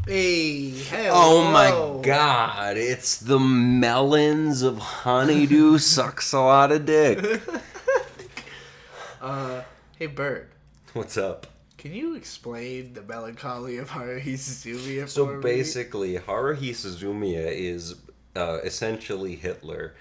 Hey, hello. Oh my god, it's the melons of honeydew sucks a lot of dick. Hey, Bird. What's up? Can you explain the melancholy of Haruhi Suzumiya So for me? basically, Haruhi Suzumiya is essentially Hitler,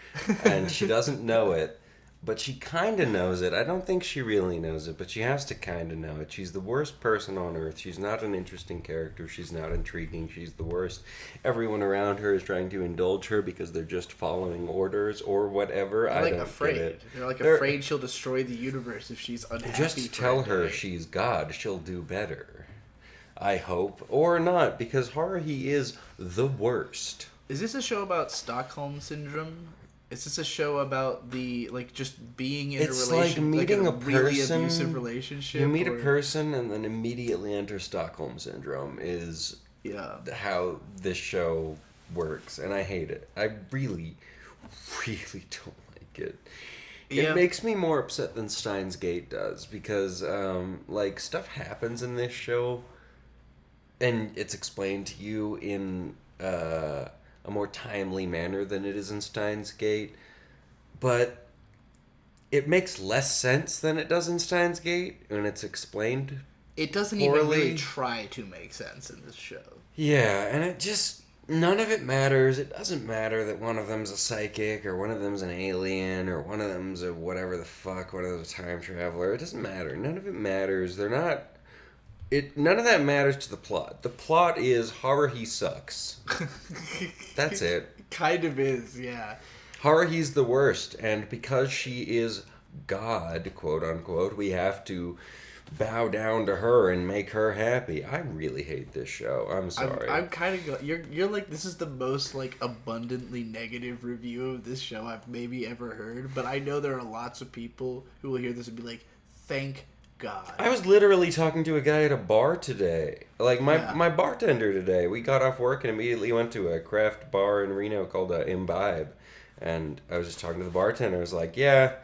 and she doesn't know it, but she kind of knows it. I don't think she really knows it, but she has to kind of know it. She's the worst person on earth. She's not an interesting character. She's not intriguing. She's the worst. Everyone around her is trying to indulge her because they're just following orders or whatever. They're I like don't get afraid. it. They're like They're afraid she'll destroy the universe if she's unhappy just for a tell her day. she's God. She'll do better. I hope. Or not, because Haruhi is the worst. Is this a show about Stockholm syndrome? Is this a show about just being in It's a like relation, meeting a a really person. abusive relationship? You meet a or- person and then immediately enter Stockholm syndrome is Yeah. how this show works, and I hate it. I really, really don't like it. It Yeah. makes me more upset than Steins Gate does because, stuff happens in this show, and it's explained to you in a more timely manner than it is in Steins Gate, but it makes less sense than it does in Steins Gate when it's explained It doesn't even really poorly. try to make sense in this show. Yeah, and it just none of it matters. It doesn't matter that one of them's a psychic or one of them's an alien or one of them's a whatever the fuck, one of them's a time traveler. It doesn't matter. None of it matters. They're not it none of that matters to the plot. The plot is Haruhi sucks. That's it. Kind of is, yeah. Haruhi's the worst, and because she is God, quote unquote, we have to bow down to her and make her happy. I really hate this show. I'm sorry. I'm kind of you're like, this is the most like abundantly negative review of this show I've maybe ever heard, but I know there are lots of people who will hear this and be like, thank God. I was literally talking to a guy at a bar today. Like Yeah. my bartender today. We got off work and immediately went to a craft bar in Reno called Imbibe. And I was just talking to the bartender. I was like, yeah.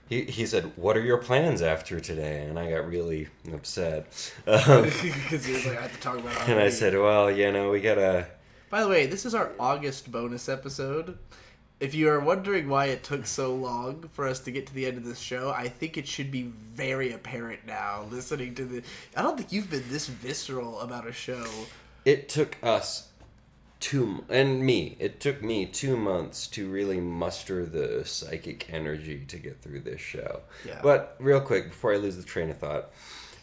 He said, what are your plans after today? And I got really upset. Because he was like, I have to talk about And I Haruhi. said, well, we gotta. By the way, this is our August bonus episode. If you are wondering why it took so long for us to get to the end of this show, I think it should be very apparent now, listening to the... I don't think you've been this visceral about a show. It took us it took me 2 months to really muster the psychic energy to get through this show. Yeah. But real quick, before I lose the train of thought,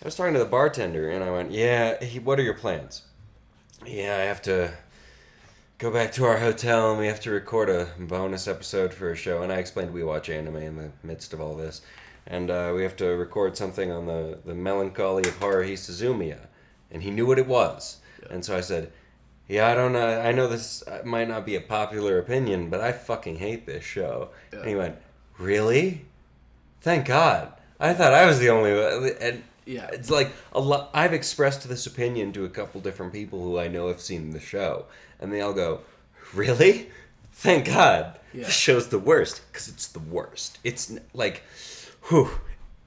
I was talking to the bartender and I went, what are your plans? Yeah, I have to go back to our hotel and we have to record a bonus episode for a show. And I explained we watch anime in the midst of all this. And we have to record something on the Melancholy of Haruhi Suzumiya. And he knew what it was. Yeah. And so I said, yeah, I don't know. I know this might not be a popular opinion, but I fucking hate this show. Yeah. And he went, really? Thank God. I thought I was the only one. And Yeah. it's like a lot. I've expressed this opinion to a couple different people who I know have seen the show, and they all go, really? Thank God. Yeah. This show's the worst because it's the worst. It's like, whew.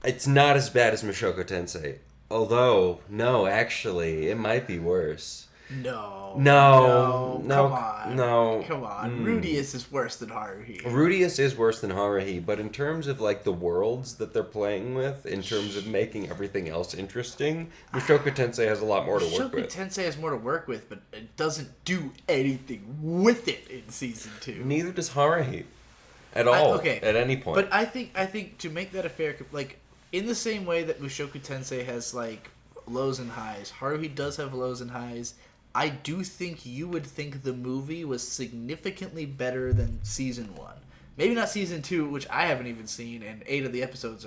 It's not as bad as Mushoku Tensei. Although, no, actually, it might be worse. No. No. Come on. No. Come on. Rudius is worse than Haruhi. Rudius is worse than Haruhi, but in terms of like the worlds that they're playing with, in terms of making everything else interesting, Mushoku Tensei has a lot more to work Shoku with. Tensei has more to work with, but it doesn't do anything with it in season 2. Neither does Haruhi, at all. Okay. At any point. But I think to make that a fair, like, in the same way that Mushoku Tensei has like lows and highs, Haruhi does have lows and highs. I do think you would think the movie was significantly better than season 1. Maybe not season 2, which I haven't even seen, and 8 of the episodes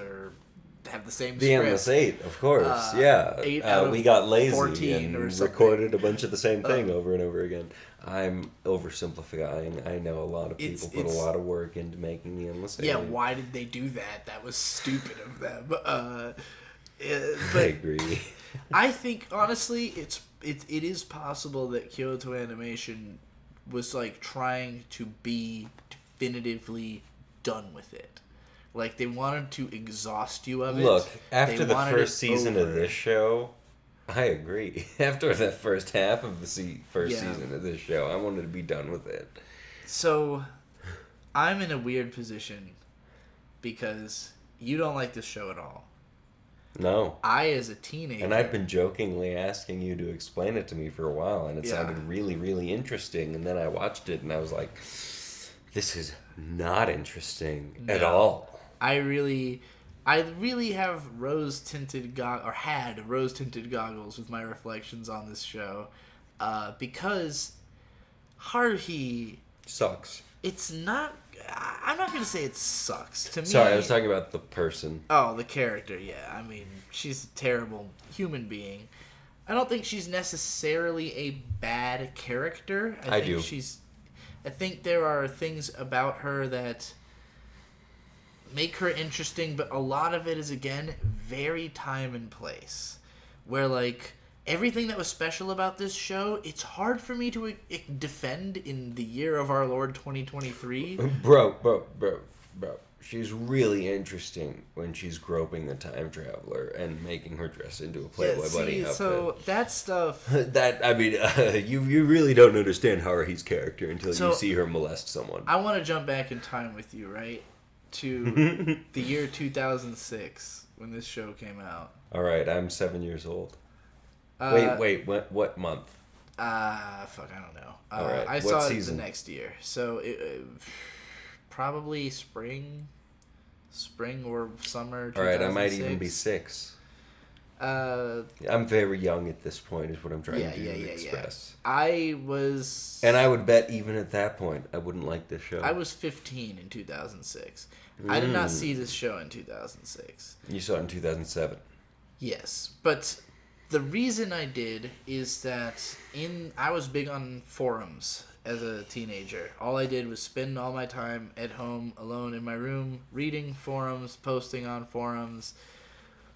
have the same the script. Endless 8, of course. 8 out of we got lazy 14 or and something. recorded a bunch of the same thing over and over again. I'm oversimplifying. I know a lot of people put a lot of work into making the Endless 8. Yeah, why did they do that? That was stupid of them. I But agree. I think honestly, it is possible that Kyoto Animation was like trying to be definitively done with it. Like they wanted to exhaust you of it. Look, after They the wanted first it season of over. this show, I agree. After that first half of the first Yeah. season of this show, I wanted to be done with it. So, I'm in a weird position because you don't like this show at all. No. I, as a teenager... And I've been jokingly asking you to explain it to me for a while, and it Yeah. sounded really, really interesting. And then I watched it, and I was like, this is not interesting at all. I really have rose-tinted had rose-tinted goggles with my reflections on this show, because Haruhi... Sucks. It's not... I'm not going to say it sucks. To me... Sorry, I was talking about the person. Oh, the character, yeah. I mean, she's a terrible human being. I don't think she's necessarily a bad character. I think do. I think there are things about her that make her interesting, but a lot of it is, again, very time and place. Where, like, everything that was special about this show, it's hard for me to defend in the year of our Lord 2023. Bro. She's really interesting when she's groping the time traveler and making her dress into a Playboy bunny outfit. So that stuff... you really don't understand Haruhi's character until you see her molest someone. I want to jump back in time with you, right? To the year 2006, when this show came out. Alright, I'm 7 years old. Wait, what month? Fuck, I don't know. All right. I What saw season? it the next year. So, probably spring or summer 2006. Alright, I might even be 6. I'm very young at this point, is what I'm trying to express. I was... And I would bet even at that point, I wouldn't like this show. I was 15 in 2006. I did not see this show in 2006. You saw it in 2007. Yes, but the reason I did is that I was big on forums as a teenager. All I did was spend all my time at home alone in my room reading forums, posting on forums,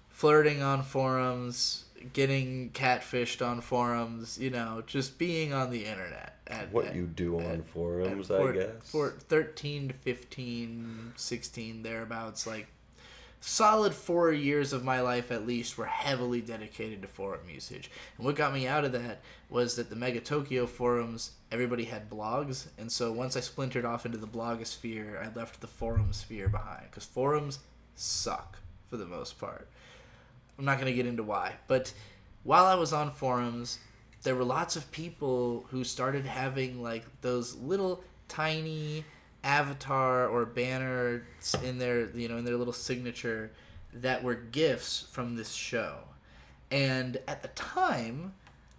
flirting on forums, getting catfished on forums, just being on the internet. What you do on forums, I guess. For 13 to 15, 16, thereabouts, like, solid 4 years of my life at least were heavily dedicated to forum usage. And what got me out of that was that the Mega Tokyo forums, everybody had blogs, and so once I splintered off into the blogosphere, I left the forum sphere behind, because forums suck for the most part. I'm not going to get into why, but while I was on forums, there were lots of people who started having, like, those little tiny avatar or banners in their little signature that were gifts from this show. And at the time,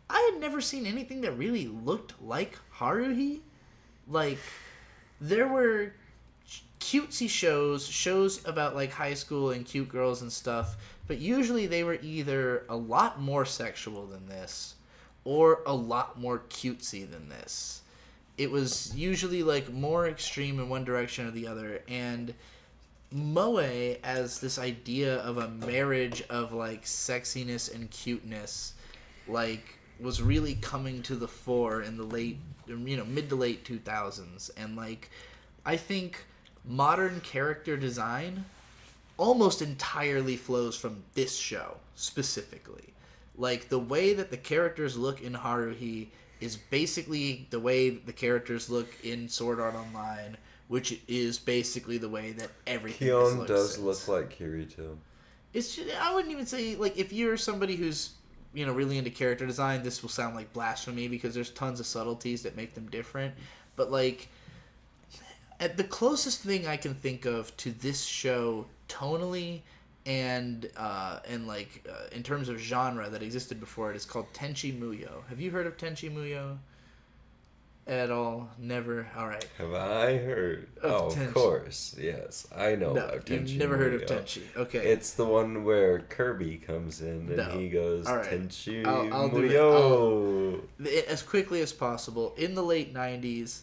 I had never seen anything that really looked like Haruhi. Like, there were cutesy shows about, like, high school and cute girls and stuff, but usually they were either a lot more sexual than this or a lot more cutesy than this. It was usually, like, more extreme in one direction or the other, and Moe, as this idea of a marriage of, like, sexiness and cuteness, like, was really coming to the fore in the mid to late 2000s, and, like, I think modern character design almost entirely flows from this show, specifically. Like, the way that the characters look in Haruhi is basically the way the characters look in Sword Art Online, which is basically the way that everything Kion does look like Kirito. It's just, I wouldn't even say, like, if you're somebody who's, really into character design, this will sound like blasphemy because there's tons of subtleties that make them different. But, like, at the closest thing I can think of to this show tonally and in terms of genre that existed before it is called Tenchi Muyo. Have you heard of Tenchi Muyo at all? Never? Alright. Have I heard? Of course. Yes. I know about Tenchi You've never heard of Muyo. Tenchi. Okay. It's the one where Kirby comes in and he goes, Alright. Tenchi I'll Muyo. do it. As quickly as possible. In the late 90s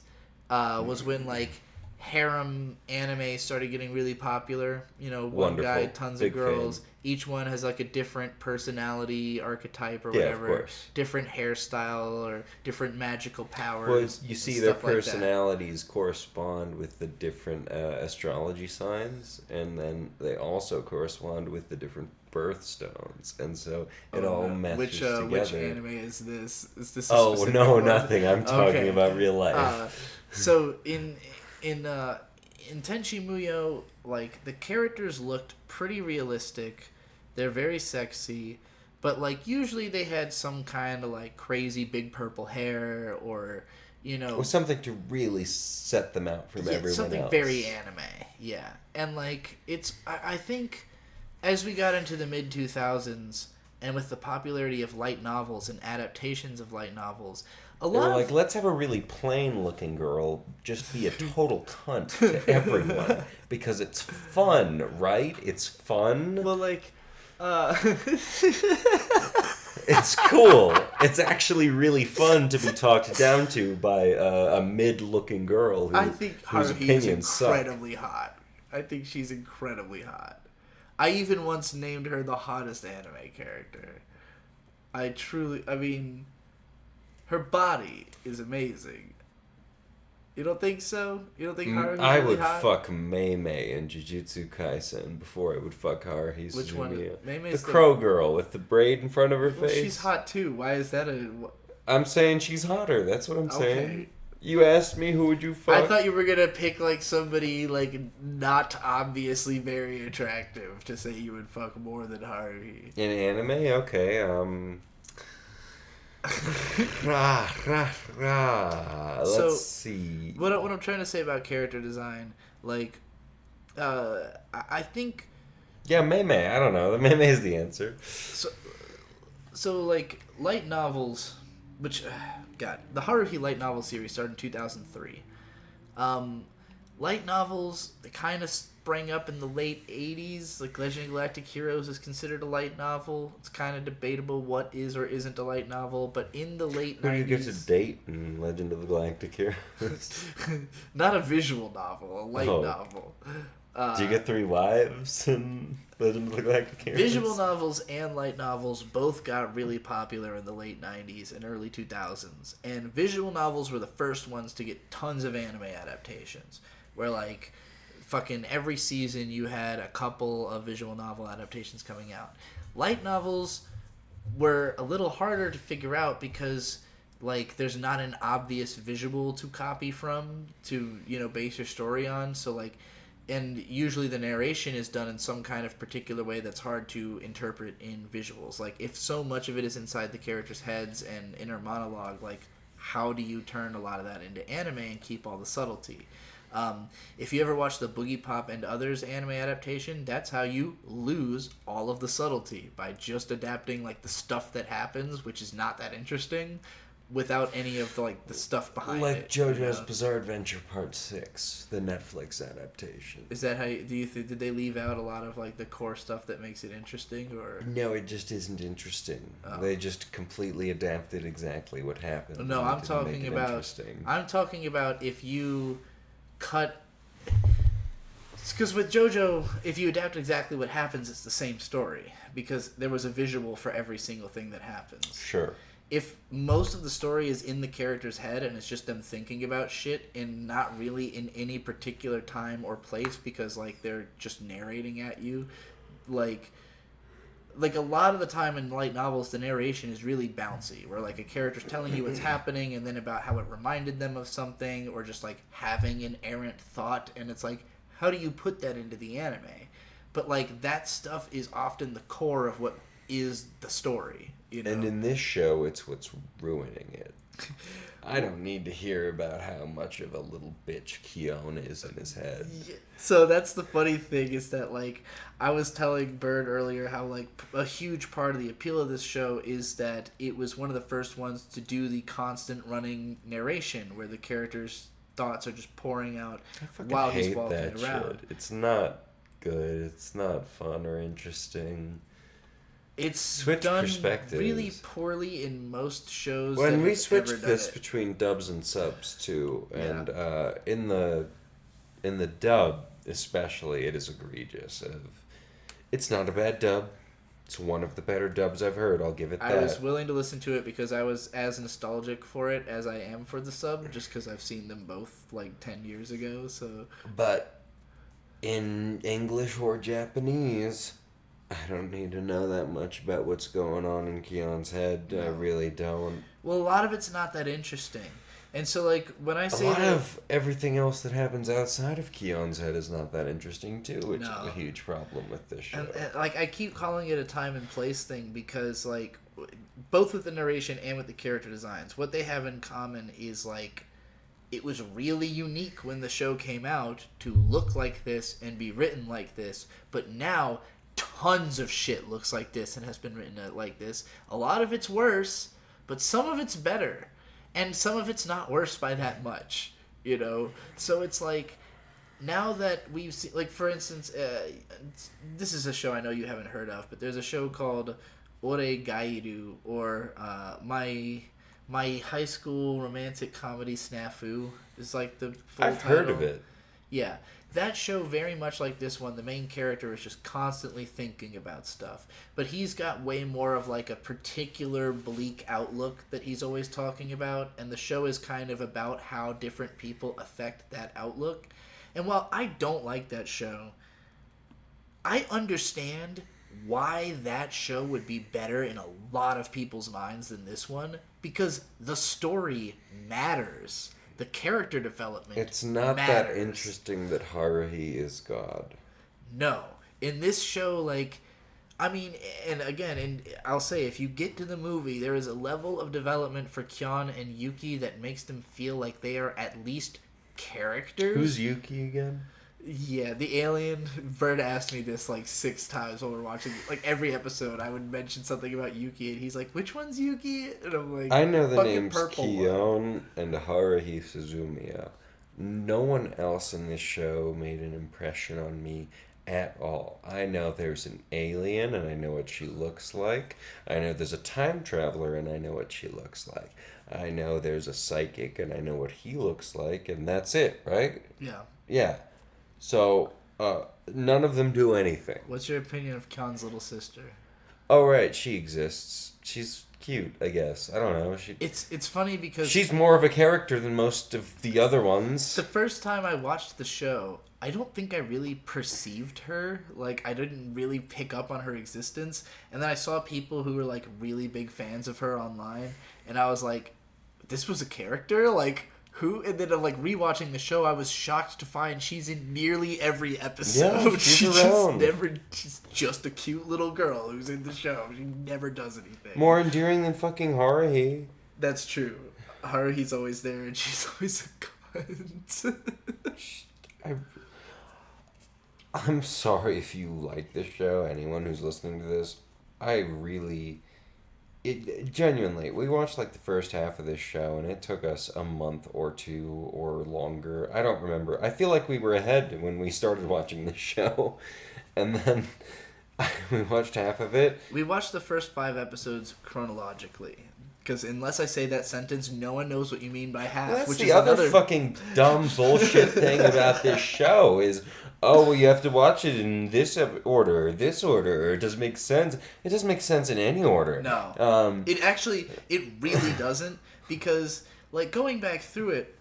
was when, like, harem anime started getting really popular. One Wonderful. guy, tons Big of girls. fan. Each one has, like, a different personality archetype or Yeah, whatever. of course. Different hairstyle or different magical powers. Well, you see their stuff like that. personalities correspond with the different astrology signs, and then they also correspond with the different birthstones, and so it all meshes together. Which anime is this? Is this? Nothing. I'm talking about real life. So in Tenchi Muyo, like the characters looked pretty realistic. They're very sexy, but like usually they had some kind of like crazy big purple hair or or something to really set them out from everyone something else. Very anime, yeah. And like I think as we got into the mid 2000s and with the popularity of light novels and adaptations of light novels, they were like, let's have a really plain looking girl just be a total cunt to everyone because it's fun, right? It's fun. Well, like, it's cool. It's actually really fun to be talked down to by a mid-looking girl I think whose Haruhi opinions is incredibly hot. I think she's incredibly hot. I even once named her the hottest anime character. I mean, her body is amazing. You don't think so? You don't think Haruhi's I really would hot? fuck Mei Mei in Jujutsu Kaisen before I would fuck Haruhi Suzumiya. Which one? Mei Mei's the crow girl with the braid in front of her face. She's hot too. Why is that a... I'm saying she's hotter. That's what I'm saying. Okay. You asked me who would you fuck? I thought you were gonna pick like somebody like not obviously very attractive to say you would fuck more than Haruhi. In anime? Okay, let's see. What I'm trying to say about character design, like, I think... Yeah, Mei Mei. I don't know. Mei Mei is the answer. So like, light novels, which... God, the Haruhi light novel series started in 2003. Light novels, they kind of sprang up in the late 80s. Like, Legend of Galactic Heroes is considered a light novel. It's kind of debatable what is or isn't a light novel. But in the late 90s... Who do you get to date in Legend of the Galactic Heroes? Not a visual novel, a light novel. Do you get 3 wives in Legend of the Galactic Heroes? Visual novels and light novels both got really popular in the late 90s and early 2000s. And visual novels were the first ones to get tons of anime adaptations. Where, like, fucking every season you had a couple of visual novel adaptations coming out. Light novels were a little harder to figure out because, like, there's not an obvious visual to copy from to, base your story on. So, like... And usually the narration is done in some kind of particular way that's hard to interpret in visuals. Like, if so much of it is inside the characters' heads and inner monologue, like, how do you turn a lot of that into anime and keep all the subtlety? If you ever watch the Boogie Pop and Others anime adaptation, that's how you lose all of the subtlety, by just adapting, like, the stuff that happens, which is not that interesting, without any of the stuff behind it. Like JoJo's Bizarre Adventure Part 6, the Netflix adaptation. Is that how did they leave out a lot of like the core stuff that makes it interesting, or? No, it just isn't interesting. Oh. They just completely adapted exactly what happened. No, I'm talking about if you cut... Because with JoJo, if you adapt exactly what happens, it's the same story, because there was a visual for every single thing that happens. Sure. If most of the story is in the character's head and it's just them thinking about shit and not really in any particular time or place because, like, they're just narrating at you, like a lot of the time in light novels, the narration is really bouncy, where, like, a character's telling you what's happening and then about how it reminded them of something, or just, like, having an errant thought, and it's like, how do you put that into the anime? But, like, that stuff is often the core of what is the story. And in this show, it's what's ruining it. I don't need to hear about how much of a little bitch Keone is in his head. So that's the funny thing, is that, like, I was telling Bird earlier how, like, a huge part of the appeal of this show is that it was one of the first ones to do the constant running narration, where the character's thoughts are just pouring out while he's walking around. Shit. It's not good. It's not fun or interesting. It's done really poorly in most shows. When we switched this between dubs and subs too, and in the dub especially, it is egregious. It's not a bad dub. It's one of the better dubs I've heard. I'll give it that. I was willing to listen to it because I was as nostalgic for it as I am for the sub, just because I've seen them both like 10 years ago. So, but in English or Japanese, I don't need to know that much about what's going on in Keon's head. No. I really don't. Well, a lot of it's not that interesting. And so, like, when I A say lot that... of everything else that happens outside of Keon's head is not that interesting, too, which is No. a huge problem with this show. And, like, I keep calling it a time and place thing because, like, both with the narration and with the character designs, what they have in common is, like, it was really unique when the show came out to look like this and be written like this, but now tons of shit looks like this and has been written like this. A lot of it's worse, but some of it's better. And some of it's not worse by that much, you know? So it's like, now that we've seen, like, for instance, this is a show I know you haven't heard of, but there's a show called Ore Gairu, or my high school romantic comedy snafu is like the full I've title. heard of it. Yeah. That show, very much like this one, the main character is just constantly thinking about stuff. But he's got way more of like a particular bleak outlook that he's always talking about, and the show is kind of about how different people affect that outlook. And while I don't like that show, I understand why that show would be better in a lot of people's minds than this one, because the story matters. The character development It's not matters. that interesting that Haruhi is God. No. In this show, like, I mean, and again, and I'll say, if you get to the movie, there is a level of development for Kyon and Yuki that makes them feel like they are at least characters. Who's Yuki again? Yeah, the alien. Bird asked me this like 6 times while we're watching. Like every episode, I would mention something about Yuki, and he's like, "Which one's Yuki?" And I'm like, I know the "Fucking names purple one." Kion and Haruhi Suzumiya. No one else in this show made an impression on me at all. I know there's an alien, and I know what she looks like. I know there's a time traveler, and I know what she looks like. I know there's a psychic, and I know what he looks like, and that's it, right? Yeah. Yeah. So, none of them do anything. What's your opinion of Kyon's little sister? Oh, right, she exists. She's cute, I guess. I don't know. It's funny because She's more of a character than most of the other ones. the first time I watched the show, I don't think I really perceived her. Like, I didn't really pick up on her existence. And then I saw people who were, like, really big fans of her online. And I was like, this was a character? Like, who? And then, like, rewatching the show, I was shocked to find she's in nearly every episode. Yeah, she's around. She's just a cute little girl who's in the show. She never does anything. More endearing than fucking Haruhi. That's true. Haruhi's always there, and she's always a cunt. I'm sorry if you like this show, anyone who's listening to this. Genuinely, we watched like the first half of this show, and it took us a month or 2 or longer. I don't remember. I feel like we were ahead when we started watching this show, and then we watched half of it. We watched the first 5 episodes chronologically. Because unless I say that sentence, no one knows what you mean by half. That's which the is other another fucking dumb bullshit thing about this show is, oh, well, you have to watch it in this order, or it doesn't make sense. It doesn't make sense in any order. No. It really doesn't. Because, like, going back through it,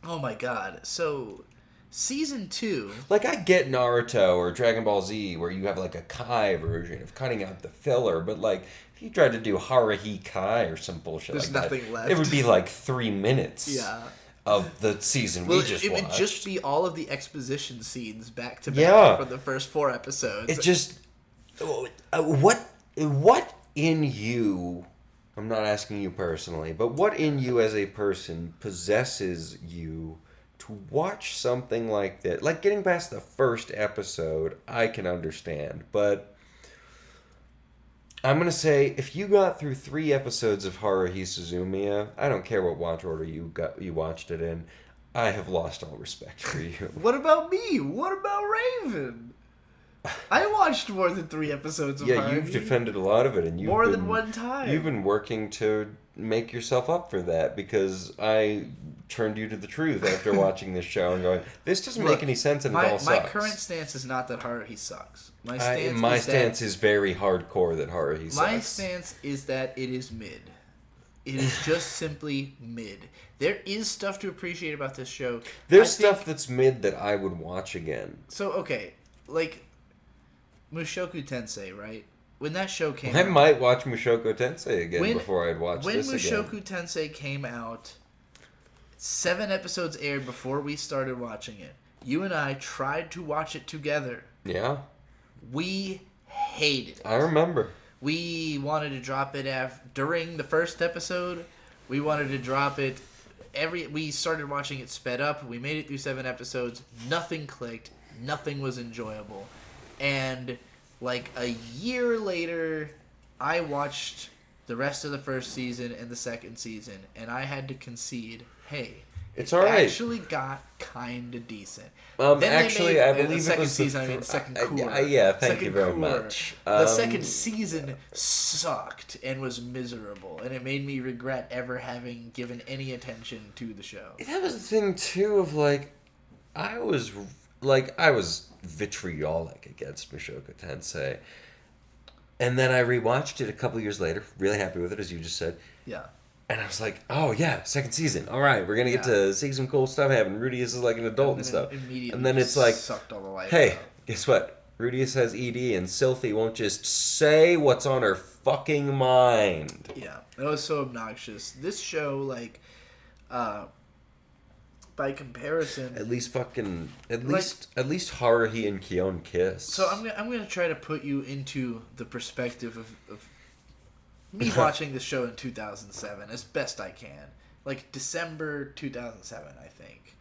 oh my god. So, Season 2... Like, I get Naruto or Dragon Ball Z where you have, like, a Kai version of cutting out the filler, but, like, if you tried to do Haruhi Kai or some bullshit There's like nothing that, left. it would be, like, 3 minutes. Yeah. Of the season Well, we just it watched. would just be all of the exposition scenes back to back Yeah. for the first 4 episodes. It just... What in you... I'm not asking you personally, but what in you as a person possesses you to watch something like that? Like, getting past the first episode, I can understand, but... I'm going to say, if you got through 3 episodes of Haruhi Suzumiya, I don't care what watch order you watched it in, I have lost all respect for you. What about me? What about Raven? I watched more than 3 episodes of Yeah, Haruhi. you've defended a lot of it, and More than one time. You've been working to make yourself up for that, because I turned you to the truth after watching this show and going, this doesn't make any sense and it all sucks. My current stance is not that Haruhi sucks. My stance is very hardcore that Haruhi sucks. My stance is that it is mid. It is just simply mid. There is stuff to appreciate about this show. There's stuff that's mid that I would watch again. So, okay, like, Mushoku Tensei, right? When that show came I out, might watch Mushoku Tensei again before I'd watch when this again. Mushoku Tensei came out, 7 episodes aired before we started watching it. You and I tried to watch it together. Yeah. We hated it. I remember. We wanted to drop it during the first episode. We wanted to drop it we started watching it sped up. We made it through 7 episodes. Nothing clicked. Nothing was enjoyable. And like a year later, I watched the rest of the first season and the second season, and I had to concede, hey, it's all right. Actually got kind of decent. Actually, I believe the second it was season. the I mean, second core. yeah, thank second you very core. much. The second season sucked and was miserable, and it made me regret ever having given any attention to the show. That was the thing too. Of like, I was vitriolic against Mushoku Tensei, and then I rewatched it a couple years later. Really happy with it, as you just said. Yeah. And I was like, oh yeah, second season. All right, we're gonna get to see some cool stuff happen. Rudius is like an adult and stuff. And then it's like, sucked all the life hey, out. guess what? Rudius has ED, and Sylphie won't just say what's on her fucking mind. Yeah, that was so obnoxious. This show, like, by comparison, at least Haruhi and Kion kiss. So I'm gonna try to put you into the perspective of me watching the show in 2007 as best I can. Like December 2007, I think.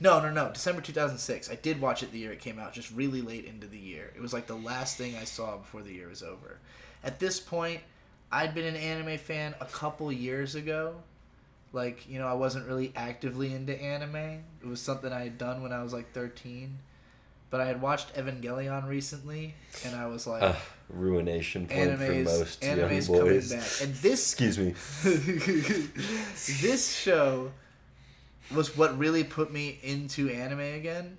No, December 2006. I did watch it the year it came out, just really late into the year. It was like the last thing I saw before the year was over. At this point, I'd been an anime fan a couple years ago. Like, you know, I wasn't really actively into anime. It was something I had done when I was like 13. But I had watched Evangelion recently, and I was like... ruination point for most young boys. Coming back. And this... Excuse me. This show was what really put me into anime again,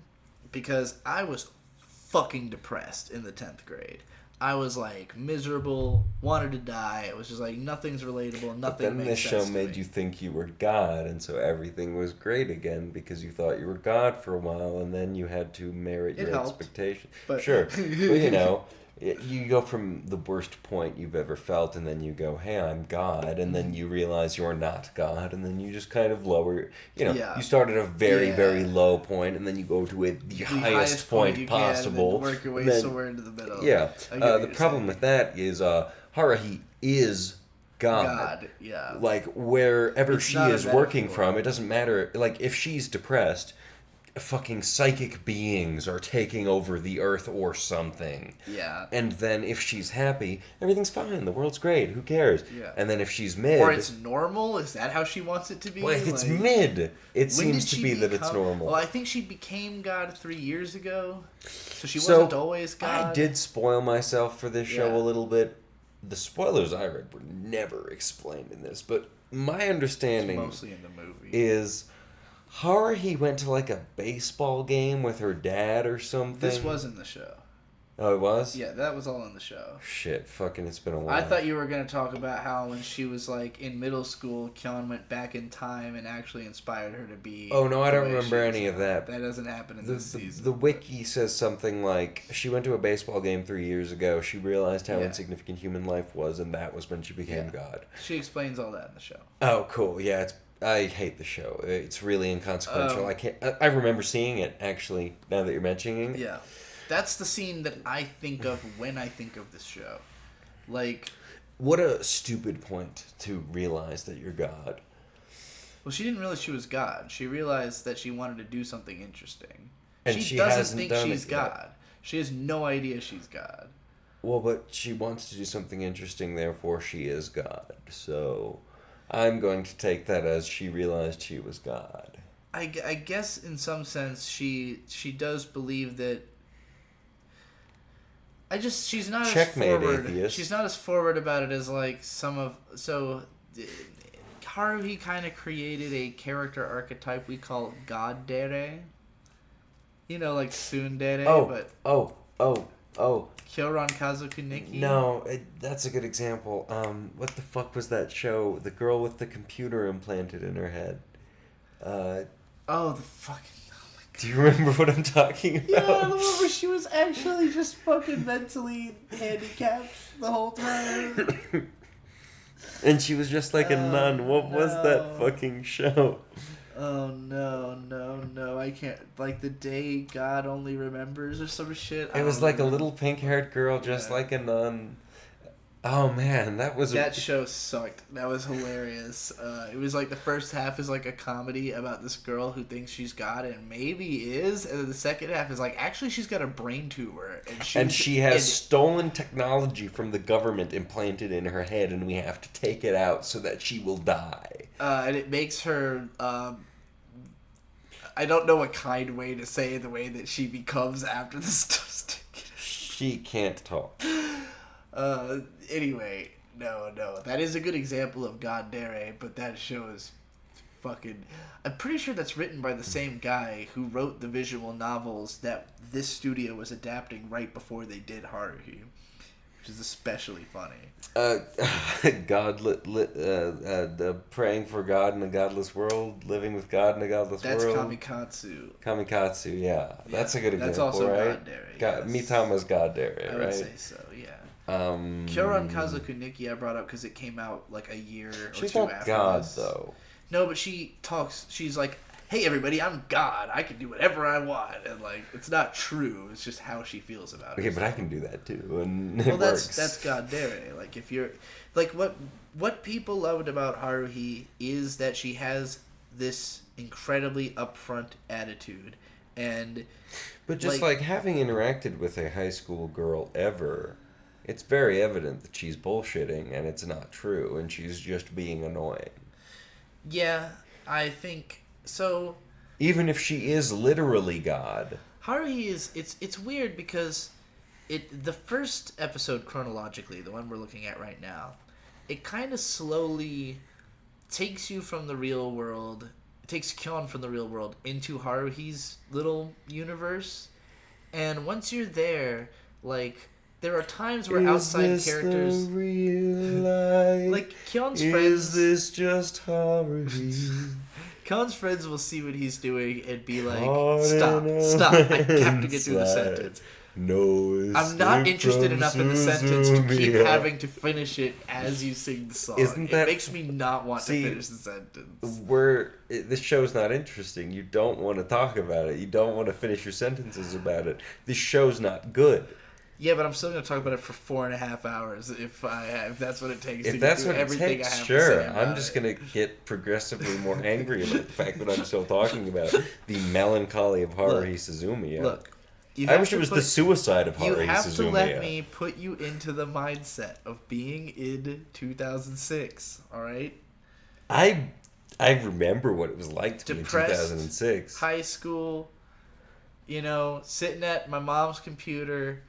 because I was fucking depressed in the 10th grade. I was like miserable, wanted to die. It was just like nothing's relatable, nothing makes sense. Then this show made you think you were God, and so everything was great again because you thought you were God for a while, and then you had to merit your expectations. Sure, but you know, you go from the worst point you've ever felt, and then you go, "Hey, I'm God," and then you realize you're not God, and then you just kind of lower. You know, you start at a very, very low point, and then you go to the highest point possible. And then work your way somewhere into the middle. Yeah. The problem with that is Haruhi is God. Yeah. Like wherever she is working from, it doesn't matter. Like if she's depressed, fucking psychic beings are taking over the earth or something. Yeah. And then if she's happy, everything's fine. The world's great. Who cares? Yeah. And then if she's mid... Or it's normal? Is that how she wants it to be? Well, if it's mid, it seems to be that it's normal. Well, I think she became God 3 years ago. So she wasn't always God. I did spoil myself for this show a little bit. The spoilers I read were never explained in this, but my understanding it's mostly in the movie. Is... Haruhi went to like a baseball game with her dad or something. This was in the show. Oh, it was? Yeah, that was all in the show. Shit, fucking it's been a while. I thought you were going to talk about how when she was like in middle school, Kyon went back in time and actually inspired her to be... Oh, no, I don't remember any of that. That doesn't happen in this season. The wiki says something like, she went to a baseball game 3 years ago, she realized how insignificant human life was, and that was when she became God. She explains all that in the show. Oh, cool. Yeah, I hate the show. It's really inconsequential. I remember seeing it, actually, now that you're mentioning it. Yeah. That's the scene that I think of when I think of this show. Like... What a stupid point to realize that you're God. Well, she didn't realize she was God. She realized that she wanted to do something interesting. And she doesn't think she's God. She has no idea she's God. Well, but she wants to do something interesting, therefore she is God. So... I'm going to take that as she realized she was God. I guess in some sense she does believe that. She's not Checkmate, as forward. atheist. She's not as forward about it as like some of Haruhi kind of created a character archetype we call God Dere. You know, like Tsundere, Kyoran Kazoku Nikki? No, that's a good example. What the fuck was that show? The girl with the computer implanted in her head. Oh, the fucking... Oh, my Do you remember what I'm talking about? Yeah, the one where she was actually just fucking mentally handicapped the whole time. And she was just like a nun. What was that no. fucking show? Oh, no, I can't. Like, The Day God Only Remembers or some shit. It was like a little pink-haired girl just like a nun. Oh, man, That show sucked. That was hilarious. It was like the first half is like a comedy about this girl who thinks she's God and maybe is, and then the second half is like, actually she's got a brain tumor. And she has stolen technology from the government implanted in her head, and we have to take it out so that she will die. And it makes her... I don't know a kind way to say the way that she becomes after the stuff's taken. She can't talk. Anyway, no. That is a good example of God Dare, but that show is fucking... I'm pretty sure that's written by the same guy who wrote the visual novels that this studio was adapting right before they did Haruhi, which is especially funny. The praying for God in a godless world, living with God in a godless world. That's Kamikatsu. Kamikatsu, yeah. That's a good example, that's also right? God Dare, yes. Mitama's God Dare, right? I would say so, yeah. Kyoran Kazoku Nikki I brought up because it came out like a year or She's two not after God, this. though. No, but she talks. She's like, "Hey, everybody, I'm God. I can do whatever I want," and like, it's not true. It's just how she feels about it. Okay, but I can do that too, and well, it works. that's God Dare. Like, if you're like what people loved about Haruhi is that she has this incredibly upfront attitude, and but just like having interacted with a high school girl ever. It's very evident that she's bullshitting and it's not true and she's just being annoying. Yeah, I think so. Even if she is literally God. Haruhi is it's weird because the first episode chronologically, the one we're looking at right now, it kind of slowly takes you from the real world, takes Kyon from the real world into Haruhi's little universe. And once you're there, like there are times where outside characters, the real life? like Kyon's friends, is this just Haruhi? Kyon's friends will see what he's doing and be like, Stop! "Stop! I have to get through the sentence." No, I'm not interested enough in the sentence to keep Suzumiya. having to finish it as you sing the song. It makes me not want to finish the sentence. This show's not interesting. You don't want to talk about it. You don't want to finish your sentences about it. This show's not good. Yeah, but I'm still going to talk about it for 4.5 hours if that's what it takes. If that's what it takes, sure. I'm just going to get progressively more angry about the fact that I'm still talking about the melancholy of Haruhi Suzumiya. Look, I wish it was the suicide of Haruhi Suzumiya. You have to let me put you into the mindset of being in 2006, all right? I remember what it was like to Depressed, be in 2006. High school, sitting at my mom's computer,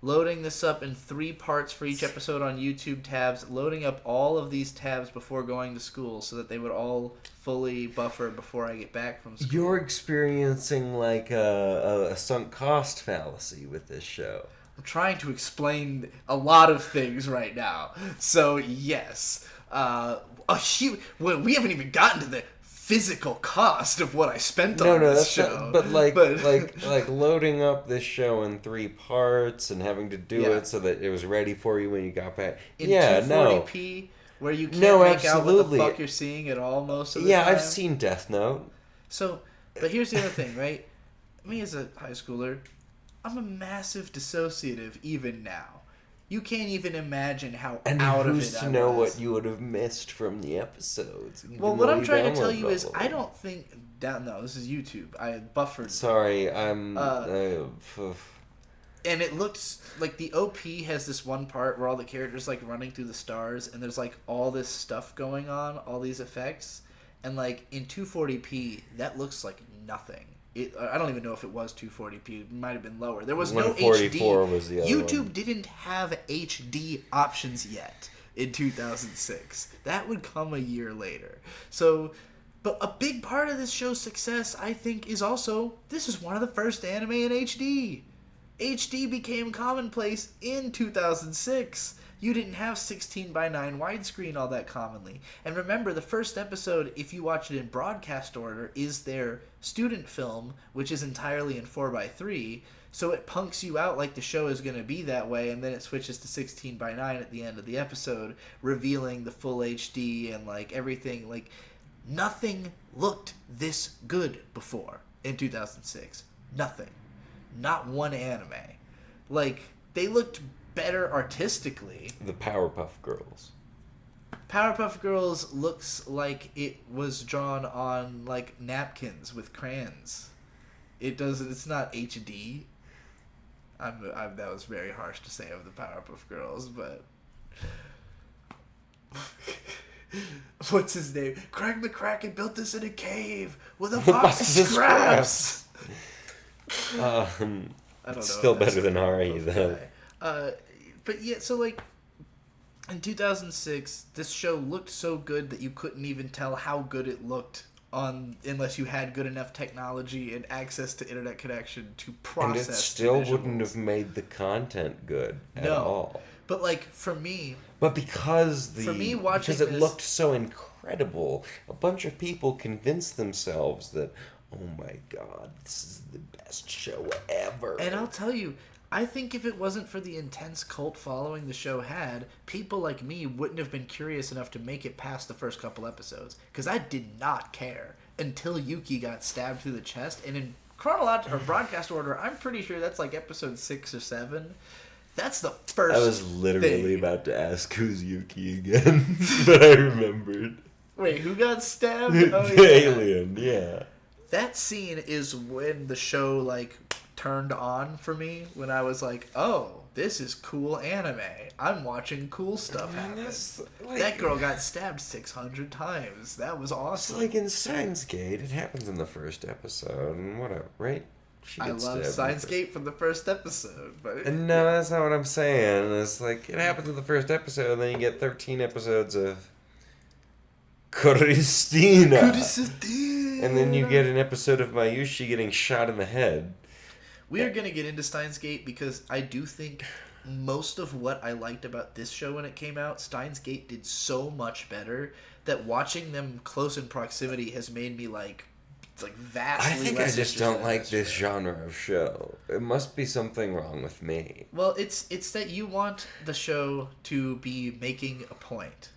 loading this up in 3 parts for each episode on YouTube tabs, loading up all of these tabs before going to school so that they would all fully buffer before I get back from school. You're experiencing like a sunk cost fallacy with this show. I'm trying to explain a lot of things right now. So, yes. We haven't even gotten to the physical cost of what I spent on this show. But like loading up this show in 3 parts and having to do it so that it was ready for you when you got back. In 240p, where you can't make out what the fuck you're seeing at all most of the time. Yeah, I've seen Death Note. So, but here's the other thing, right? Me as a high schooler, I'm a massive dissociative even now. You can't even imagine how out of it I was. And who's to know what you would have missed from the episodes? Well, what I'm trying to tell you is, I don't think... No, this is YouTube. I buffered. Sorry, I'm... and it looks like the OP has this one part where all the characters like running through the stars, and there's like all this stuff going on, all these effects, and like in 240p, that looks like nothing. I don't even know if it was 240p. It might have been lower. There was no HD. Was the other YouTube one. didn't have HD options yet in 2006. That would come a year later. So, but a big part of this show's success, I think, is also this is one of the first anime in HD. HD became commonplace in 2006. You didn't have 16 by 9 widescreen all that commonly. And remember, the first episode, if you watch it in broadcast order, is their student film, which is entirely in 4 by 3. So it punks you out like the show is going to be that way, and then it switches to 16 by 9 at the end of the episode, revealing the full HD and like everything. Like, nothing looked this good before in 2006. Nothing. Not one anime. Like, they looked better artistically. The Powerpuff Girls. Powerpuff Girls looks like it was drawn on like napkins with crayons. It's not HD. That was very harsh to say of the Powerpuff Girls, but what's his name? Craig McCracken built this in a cave with a box of scraps. I don't know. Still better than Haruhi, though. But yeah, so like in 2006, this show looked so good that you couldn't even tell how good it looked unless you had good enough technology and access to internet connection to process. And it still wouldn't have made the content good at all. But like for me, because because it looked so incredible, a bunch of people convinced themselves that, oh my god, this is the best show ever. And I'll tell you, I think if it wasn't for the intense cult following the show had, people like me wouldn't have been curious enough to make it past the first couple episodes. Because I did not care until Yuki got stabbed through the chest. And in chronological or broadcast order, I'm pretty sure that's like episode 6 or 7. That's the first I was literally about to ask who's Yuki again, but I remembered. Wait, who got stabbed? The alien, yeah. That scene is when the show, like, turned on for me, when I was like, oh, this is cool anime. I'm watching cool stuff happen. That girl got stabbed 600 times. That was awesome. It's like in Steins Gate, it happens in the first episode, and whatever, right? I love Steins Gate from the first episode, but... No, that's not what I'm saying. It's like, it happens in the first episode, and then you get 13 episodes of Cristina. And then you get an episode of Mayushi getting shot in the head. We are going to get into Steins Gate because I do think most of what I liked about this show when it came out, Steins Gate did so much better that watching them close in proximity has made me like vastly. I think I just don't like this genre of show. It must be something wrong with me. Well, it's that you want the show to be making a point.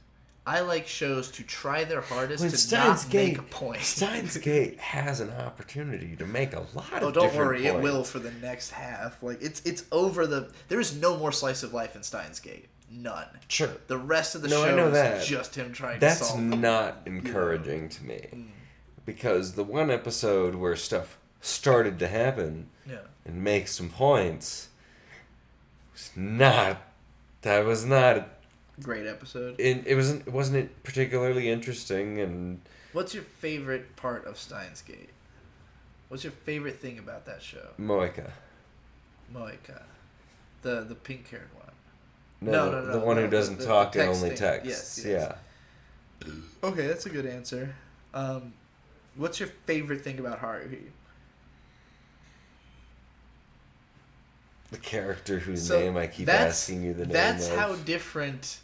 I like shows to try their hardest to not make a point. Steins Gate has an opportunity to make a lot of different don't worry, points. it will for the next half. Like it's over the. There is no more slice of life in Steins Gate. None. Sure. The rest of the show is just him trying to solve. That's not encouraging to me, because the one episode where stuff started to happen and make some points was not. That was not. Great episode. It wasn't particularly interesting. And what's your favorite part of Steins Gate? What's your favorite thing about that show? Moeka, the pink haired one. No, the one who doesn't talk and only texts. Yes. Yeah. Okay, that's a good answer. What's your favorite thing about Haruhi? The character whose name I keep asking you the name That's of. how different.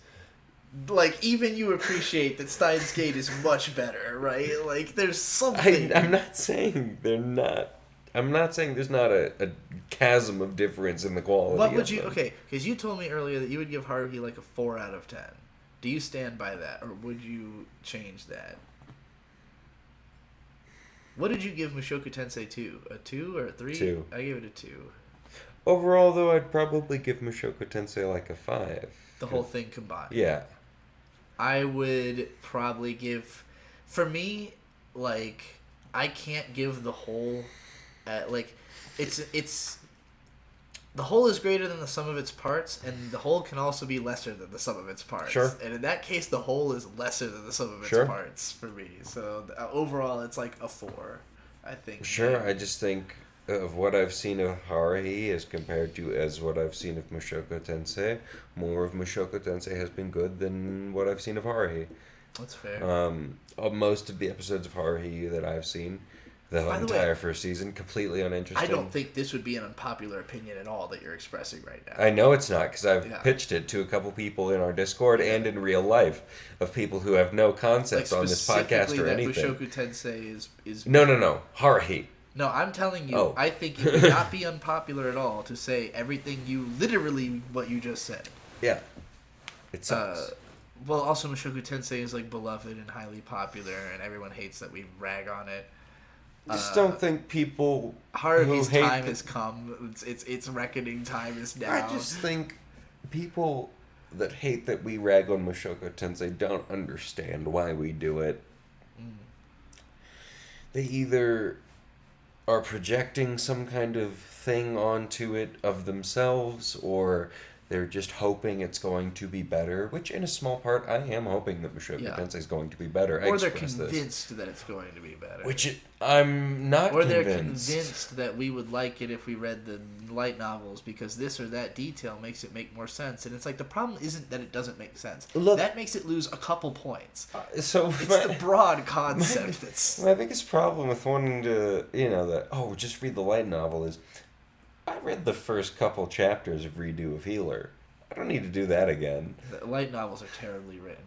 Like, even you appreciate that Steins Gate is much better, right? Like, there's something. I'm not saying they're not. I'm not saying there's not a chasm of difference in the quality. What would you... Okay, because you told me earlier that you would give Haruhi like a 4 out of 10. Do you stand by that, or would you change that? What did you give Mushoku Tensei 2? A 2 or a 3? 2. I gave it a 2. Overall, though, I'd probably give Mushoku Tensei like a 5. The whole thing combined. Yeah. I would probably give... For me, like, I can't give the whole... it's... The whole is greater than the sum of its parts, and the whole can also be lesser than the sum of its parts. Sure. And in that case, the whole is lesser than the sum of its parts for me. So overall, it's like a 4, I think. Sure, I just think of what I've seen of Haruhi as compared to what I've seen of Mushoku Tensei, more of Mushoku Tensei has been good than what I've seen of Haruhi. That's fair. Most of the episodes of Haruhi that I've seen the By the entire way, first season. Completely uninteresting. I don't think this would be an unpopular opinion at all that you're expressing right now. I know it's not, because I've Yeah. pitched it to a couple people in our Discord and in real life of people who have no concept on this podcast or that anything. Mushoku Tensei is No. Haruhi. No, I'm telling you, Oh. I think it would not be unpopular at all to say everything literally what you just said. Yeah. It sucks. Well, also Mushoku Tensei is like beloved and highly popular, and everyone hates that we rag on it. I just don't think people Haruhi's who hate time has come. Its reckoning time is now. I just think people that hate that we rag on Mushoku Tensei don't understand why we do it. They either are projecting some kind of thing onto it of themselves, or they're just hoping it's going to be better, which in a small part I am hoping that Mushoku Tensei is going to be better. Or they're convinced that it's going to be better. I'm not Or convinced. they're convinced that we would like it if we read the light novels because this or that detail makes it make more sense. And it's like the problem isn't that it doesn't make sense. Look, that makes it lose a couple points. It's the broad concept that's... My biggest problem with wanting to, just read the light novel is I read the first couple chapters of Redo of Healer. I don't need to do that again. The light novels are terribly written.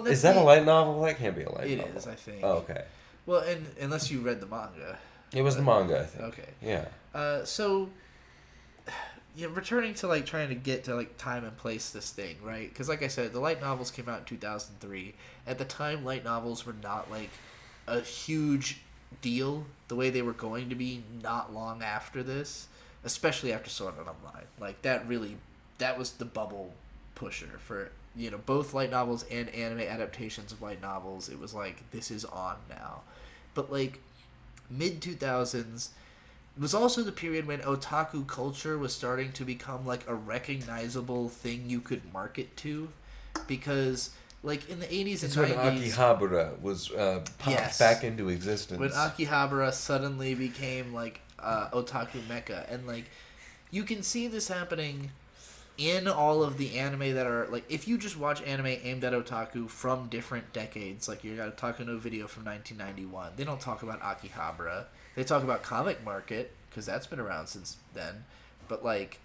Is that a light novel? That can't be a light novel. It is, I think. Oh, okay. Well, and unless you read the manga. It was the manga, I think. Okay. Yeah. Returning to like trying to get to like time and place this thing, right? Because like I said, the light novels came out in 2003. At the time, light novels were not like a huge deal the way they were going to be not long after this, especially after Sword Art Online. Like that was the bubble pusher for both light novels and anime adaptations of light novels. It was like, this is on now. But like mid 2000s was also the period when otaku culture was starting to become like a recognizable thing you could market to, because like in the 80s and 90s, when Akihabara was popped back into existence. When Akihabara suddenly became like otaku mecca, and like you can see this happening in all of the anime that are like, if you just watch anime aimed at otaku from different decades, like you got Otaku no Video from 1991, they don't talk about Akihabara. They talk about Comic Market because that's been around since then, but like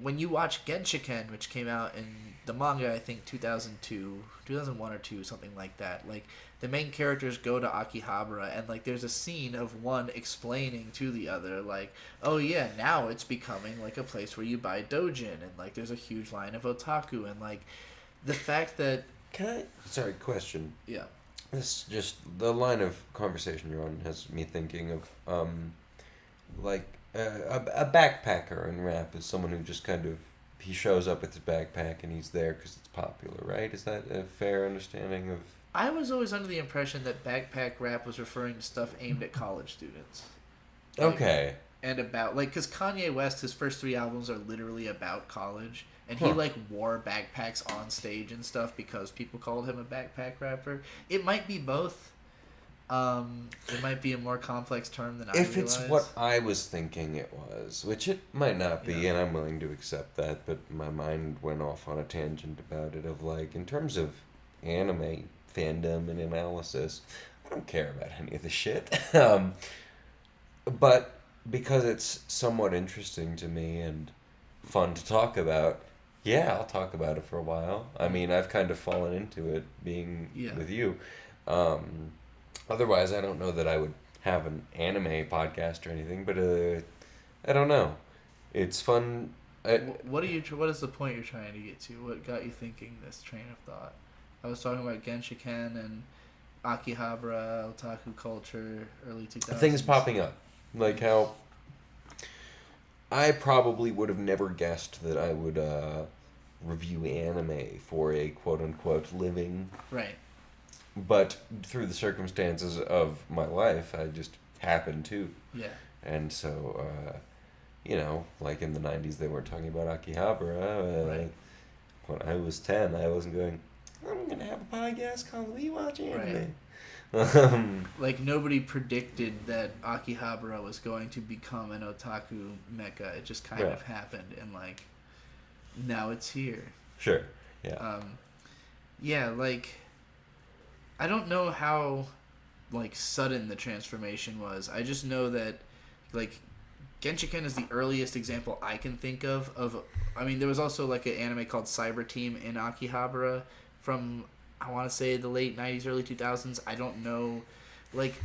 when you watch Genshiken, which came out in the manga, I think 2001 or 2, something like that, like the main characters go to Akihabara, and like there's a scene of one explaining to the other like, oh yeah, now it's becoming like a place where you buy dojin, and like there's a huge line of otaku, and like the fact that... Question. Yeah. This just, the line of conversation you're on has me thinking of a backpacker in rap is someone who just kind of, he shows up with his backpack and he's there because it's popular, right? Is that a fair understanding of... I was always under the impression that backpack rap was referring to stuff aimed at college students. Like, okay. And about, like, because Kanye West, his first 3 albums are literally about college, and he like wore backpacks on stage and stuff because people called him a backpack rapper. It might be both. It might be a more complex term than I realized. If it's what I was thinking it was, which it might not be, and I'm willing to accept that, but my mind went off on a tangent about it of like, in terms of anime fandom and analysis, I don't care about any of the shit. But because it's somewhat interesting to me and fun to talk about, yeah, I'll talk about it for a while. I mean, I've kind of fallen into it being with you. Otherwise, I don't know that I would have an anime podcast or anything, but I don't know. It's fun. What is the point you're trying to get to? What got you thinking this train of thought? I was talking about Genshiken and Akihabara, otaku culture, early 2000s. Things popping up. Like how I probably would have never guessed that I would review anime for a quote-unquote living. Right. But through the circumstances of my life, I just happened to. Yeah. And so, like in the 90s, they weren't talking about Akihabara. Right. When I was 10, I wasn't going, I'm going to have a podcast called We Watch Anime. Right. Like nobody predicted that Akihabara was going to become an otaku mecca. It just kind of happened, and like now it's here. Sure. Yeah. Yeah, like I don't know how like sudden the transformation was. I just know that like Genshiken is the earliest example I can think of. I mean, there was also like an anime called Cyber Team in Akihabara from I want to say the late 90s, early 2000s. I don't know. Like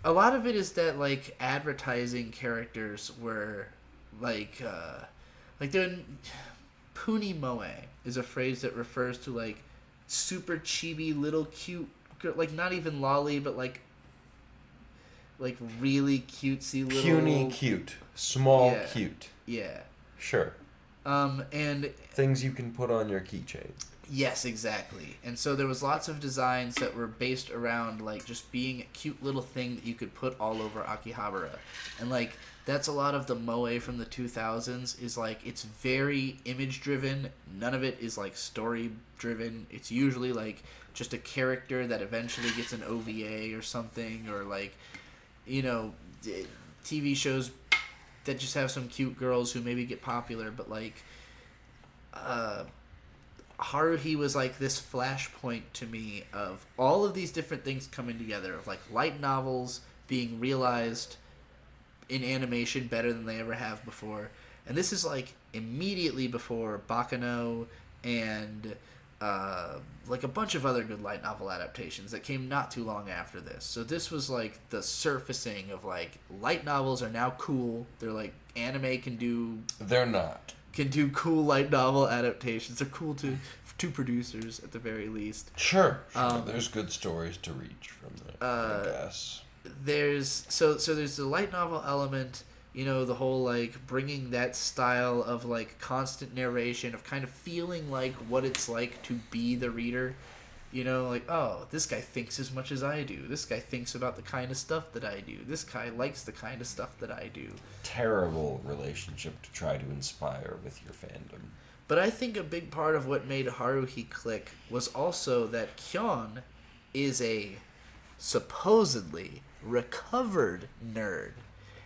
a lot of it is that like advertising characters were like the Puni Moe is a phrase that refers to like super chibi little cute girl, like not even lolly but like really cutesy little puny cute, small cute. Yeah. Sure. And things you can put on your keychain. Yes, exactly. And so there was lots of designs that were based around like just being a cute little thing that you could put all over Akihabara. And like that's a lot of the moe from the 2000s is like it's very image driven. None of it is like story driven. It's usually like just a character that eventually gets an OVA or something, or like TV shows that just have some cute girls who maybe get popular, but like Haruhi was like this flashpoint to me of all of these different things coming together, of like light novels being realized in animation better than they ever have before. And this is like immediately before Bakano and like a bunch of other good light novel adaptations that came not too long after this. So this was like the surfacing of like light novels are now cool. They're like anime can do. They're not. Can do cool light novel adaptations. They're cool to producers at the very least. Sure. There's good stories to reach from that. I guess. There's the light novel element. The whole like bringing that style of like constant narration of kind of feeling like what it's like to be the reader. Like, oh, this guy thinks as much as I do. This guy thinks about the kind of stuff that I do. This guy likes the kind of stuff that I do. Terrible relationship to try to inspire with your fandom. But I think a big part of what made Haruhi click was also that Kyon is a supposedly recovered nerd.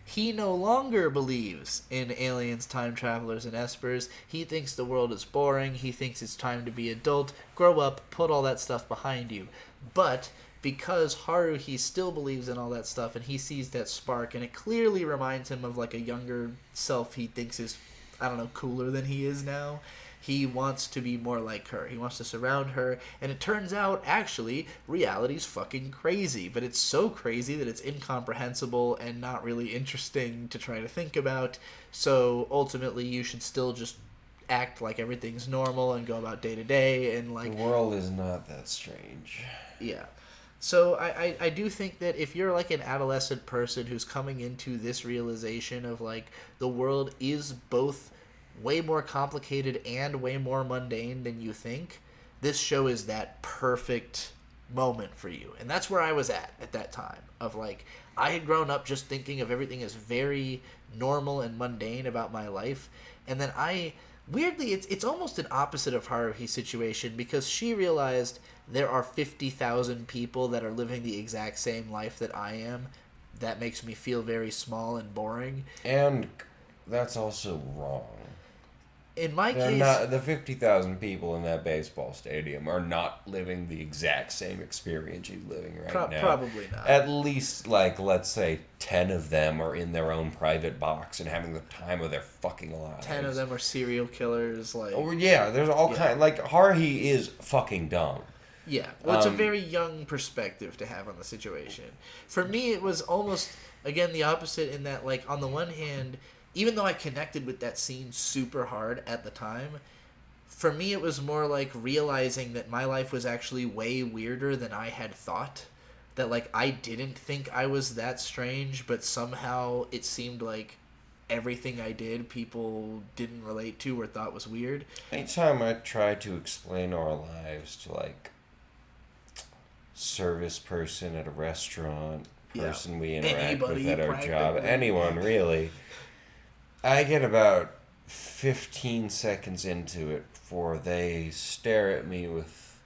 He no longer believes in aliens, time travelers, and espers. He thinks the world is boring. He thinks it's time to be adult. Grow up, put all that stuff behind you. But because Haruhi still believes in all that stuff and he sees that spark, and it clearly reminds him of like a younger self he thinks is, I don't know, cooler than he is now. He wants to be more like her. He wants to surround her. And it turns out, actually, reality's fucking crazy. But it's so crazy that it's incomprehensible and not really interesting to try to think about. So, ultimately, you should still just act like everything's normal and go about day to day. And like the world is not that strange. Yeah. So, I do think that if you're like an adolescent person who's coming into this realization of like the world is both way more complicated and way more mundane than you think, this show is that perfect moment for you. And that's where I was at that time of like I had grown up just thinking of everything as very normal and mundane about my life, and then weirdly it's almost an opposite of Haruhi's situation, because she realized there are 50,000 people that are living the exact same life that I am. That makes me feel very small and boring, and that's also wrong. In my case, the 50,000 people in that baseball stadium are not living the exact same experience you're living right now. Probably not. At least, like, let's say 10 of them are in their own private box and having the time of their fucking lives. 10 of them are serial killers. Like, oh, yeah, there's all kinds. Like, Haruhi is fucking dumb. Yeah, well, it's a very young perspective to have on the situation. For me, it was almost, again, the opposite in that, like, on the one hand, even though I connected with that scene super hard at the time, for me it was more like realizing that my life was actually way weirder than I had thought. That, like, I didn't think I was that strange, but somehow it seemed like everything I did people didn't relate to or thought was weird. Anytime I try to explain our lives to, like, service person at a restaurant, person we interact with at our job, anyone really, I get about 15 seconds into it before they stare at me with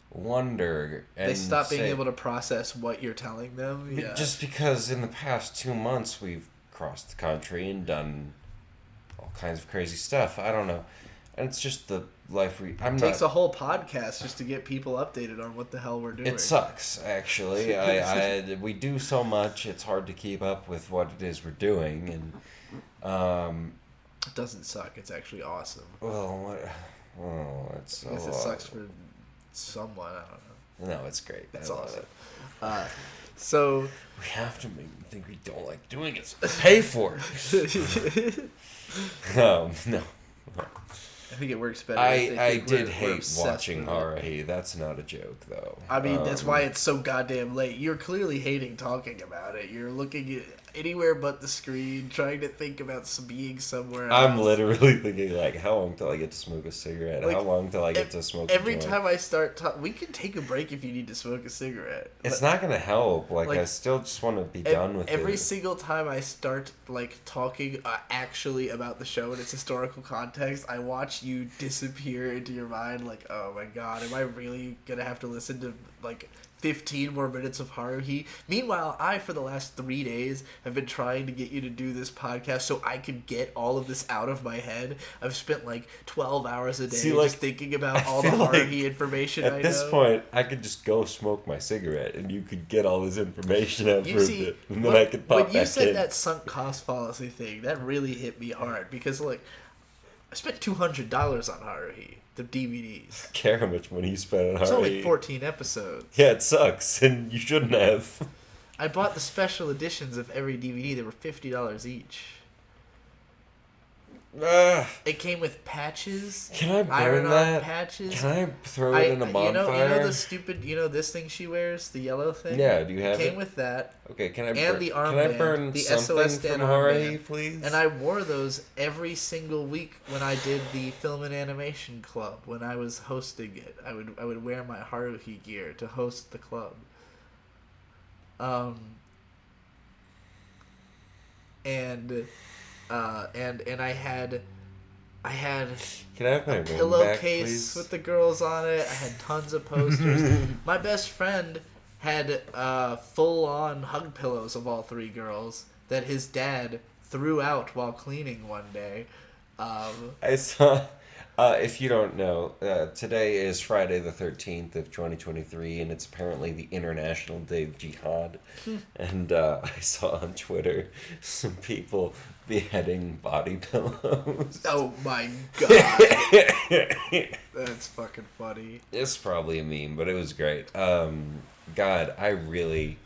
wonder. And they stop being able to process what you're telling them? Yeah. Just because in the past 2 months we've crossed the country and done all kinds of crazy stuff. I don't know. And it's just the life. It takes a whole podcast just to get people updated on what the hell we're doing. It sucks, actually. We do so much, it's hard to keep up with what it is we're doing, and it doesn't suck. It's actually awesome. Well, it's. I guess it sucks for someone. I don't know. No, it's great. It's awesome. So we have to make them think we don't like doing it. So pay for it. No. I think it works better. I did hate watching Haruhi. That's not a joke, though. I mean, that's why it's so goddamn late. You're clearly hating talking about it. You're looking at anywhere but the screen, trying to think about being somewhere else. I'm literally thinking, like, how long till I get to smoke a cigarette? Like, how long till I get to smoke a Every joint? time I start we can take a break if you need to smoke a cigarette. It's not going to help. Like, I still just want to be done with it. Every single time I start, like, talking actually about the show in its historical context, I watch you disappear into your mind, like, oh my god, am I really going to have to listen to, like, 15 more minutes of Haruhi? Meanwhile, I, for the last 3 days, have been trying to get you to do this podcast so I could get all of this out of my head. I've spent, like, 12 hours a day just thinking about all the Haruhi information I know. At this point, I could just go smoke my cigarette, and you could get all this information out for a bit, and then I could pop back in. When you said that sunk cost fallacy thing, that really hit me hard, because, like, I spent $200 on Haruhi. The DVDs. I care how much money you spent on Haruhi. It's only 14 episodes. Yeah, it sucks, and you shouldn't have. I bought the special editions of every DVD. They were $50 each. It came with patches. Can I burn that? Patches. Can I throw it in a bonfire? You know the stupid, this thing she wears, the yellow thing? Yeah, do you have it? Came with that. Okay, can I and the armband, can I burn the something SOS from armband, please? And I wore those every single week when I did the Film and Animation Club. When I was hosting it, I would wear my Haruhi gear to host the club. And I had Can I have my a pillowcase please? with the girls on it. I had tons of posters. My best friend had full-on hug pillows of all three girls that his dad threw out while cleaning one day. I saw. If you don't know, today is Friday the 13th of 2023, and it's apparently the International Day of Jihad. And I saw on Twitter some people beheading body pillows. Oh my god. That's fucking funny. It's probably a meme, but it was great. God, I really...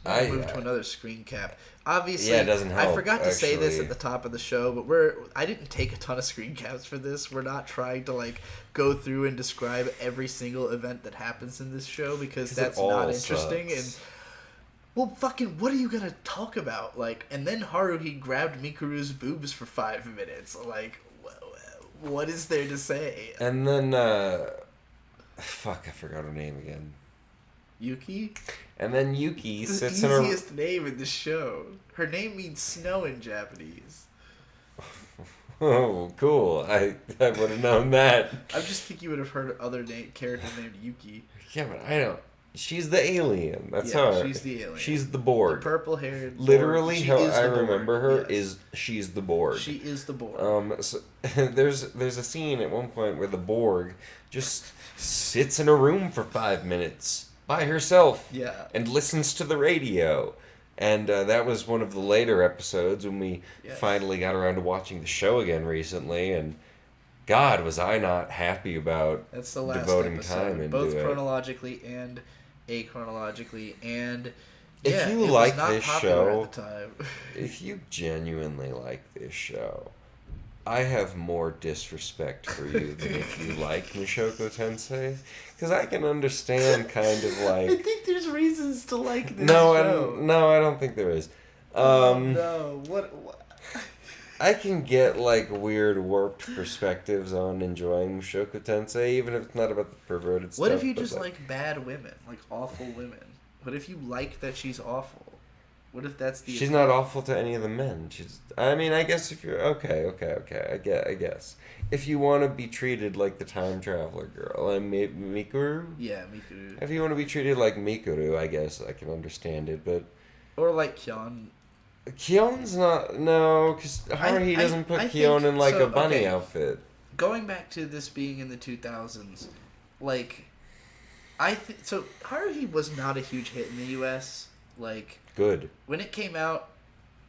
I moved to another screen cap. Obviously, yeah, it doesn't help, I forgot to say this actually. at the top of the show, but I didn't take a ton of screen caps for this. We're not trying to like go through and describe every single event that happens in this show because that's not interesting. Sucks. And well, fucking, what are you gonna talk about? Like, and then Haruhi grabbed Mikuru's boobs for 5 minutes. Like, what is there to say? And then, fuck, I forgot her name again. Yuki? And then Yuki The sits in a... easiest name in the show. Her name means snow in Japanese. Oh, cool. I would have known that. I just think you would have heard other character named Yuki. Yeah, but I don't... She's the alien. That's Yeah, her. she's the alien. She's the Borg. The purple-haired Literally, Borg. how She is I the Borg, remember her yes. is she's the Borg. She is the Borg. So, there's a scene at one point where the Borg just sits in a room for 5 minutes by herself. Yeah. And listens to the radio. And that was one of the later episodes when we finally got around to watching the show again recently. And God, was I not happy about That's the last devoting episode, time into both it. chronologically and achronologically. And If you it like was not this popular show, at the time. if you genuinely like this show, I have more disrespect for you than if you like Mushoku Tensei. Because I can understand kind of like... I think there's reasons to like this No, show. I don't think there is. No, what? I can get like weird warped perspectives on enjoying Mushoku Tensei, even if it's not about the perverted stuff. What if you but, just like bad women, like awful women? What if you like that she's awful? What if that's the... She's not awful to any of the men. I mean, I guess if you're... Okay. I guess. If you want to be treated like the time traveler girl, and Mikuru? Yeah, Mikuru. If you want to be treated like Mikuru, I guess I can understand it, but... Or like Kyon. Kyon's not... No, because Haruhi doesn't put I Kyon think- in like so, a bunny okay. outfit. going back to this being in the 2000s, like, so Haruhi was not a huge hit in the U.S. Like, Good. when it came out,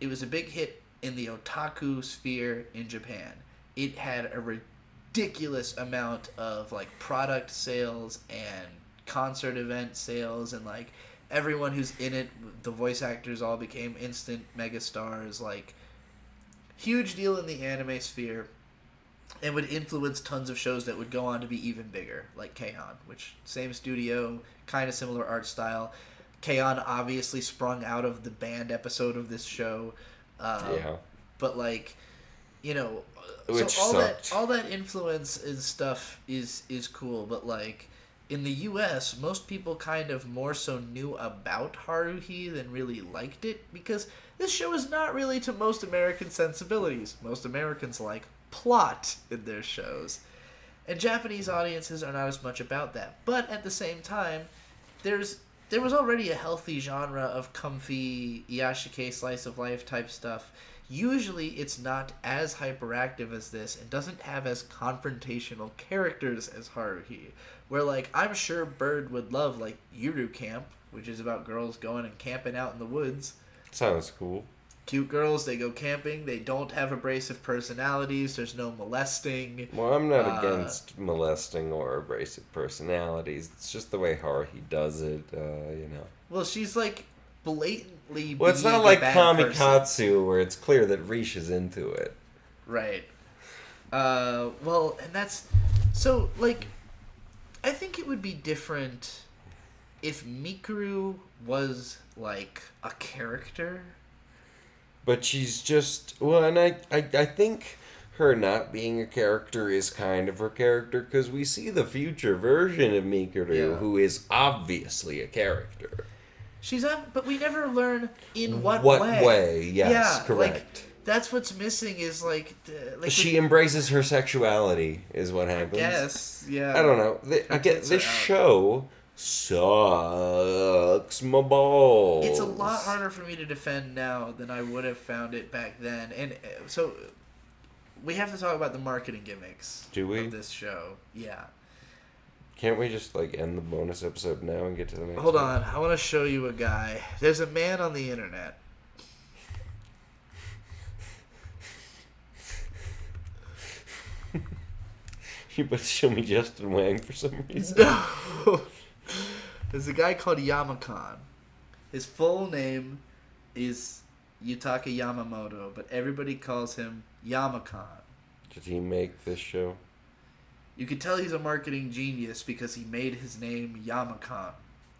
it was a big hit in the otaku sphere in Japan. It had a ridiculous amount of like product sales and concert event sales, and like everyone who's in it, the voice actors all became instant megastars. Like, huge deal in the anime sphere, and would influence tons of shows that would go on to be even bigger, like K-On!, which same studio, kind of similar art style. K-On! Obviously sprung out of the band episode of this show. Yeah. But like, you know, Which so sucked. all that influence and stuff is cool, but like in the US, most people kind of more so knew about Haruhi than really liked it, because this show is not really to most American sensibilities. Most Americans like plot in their shows. And Japanese audiences are not as much about that. But at the same time, there was already a healthy genre of comfy Iyashike slice of life type stuff. Usually it's not as hyperactive as this and doesn't have as confrontational characters as Haruhi. Where, like, I'm sure Bird would love, like, Yuru Camp, which is about girls going and camping out in the woods. Sounds cool. Cute girls, they go camping, they don't have abrasive personalities, there's no molesting. Well, I'm not against molesting or abrasive personalities. It's just the way Haruhi does it, you know. Well, she's, like, blatantly Well, it's being not a like bad Kamikatsu person. where it's clear that Rish is into it. Right. Well, and that's... So, like, I think it would be different if Mikuru was, like, a character. But she's just... Well, and I think her not being a character is kind of her character, because we see the future version of Mikuru, who is obviously a character. But we never learn in what way. Yes, yeah, correct. Like, that's what's missing is, like she embraces her sexuality, is what happens. Yes, yeah. I don't know. This show sucks my balls. It's a lot harder for me to defend now than I would have found it back then. And so we have to talk about the marketing gimmicks of this show. Yeah. Can't we just, like, end the bonus episode now and get to the next Hold one? on. I want to show you a guy. There's a man on the internet. You about to show me Justin Wang for some reason? No. There's a guy called Yamakan. His full name is Yutaka Yamamoto, but everybody calls him Yamakan. Did he make this show? You could tell he's a marketing genius because he made his name Yamakan.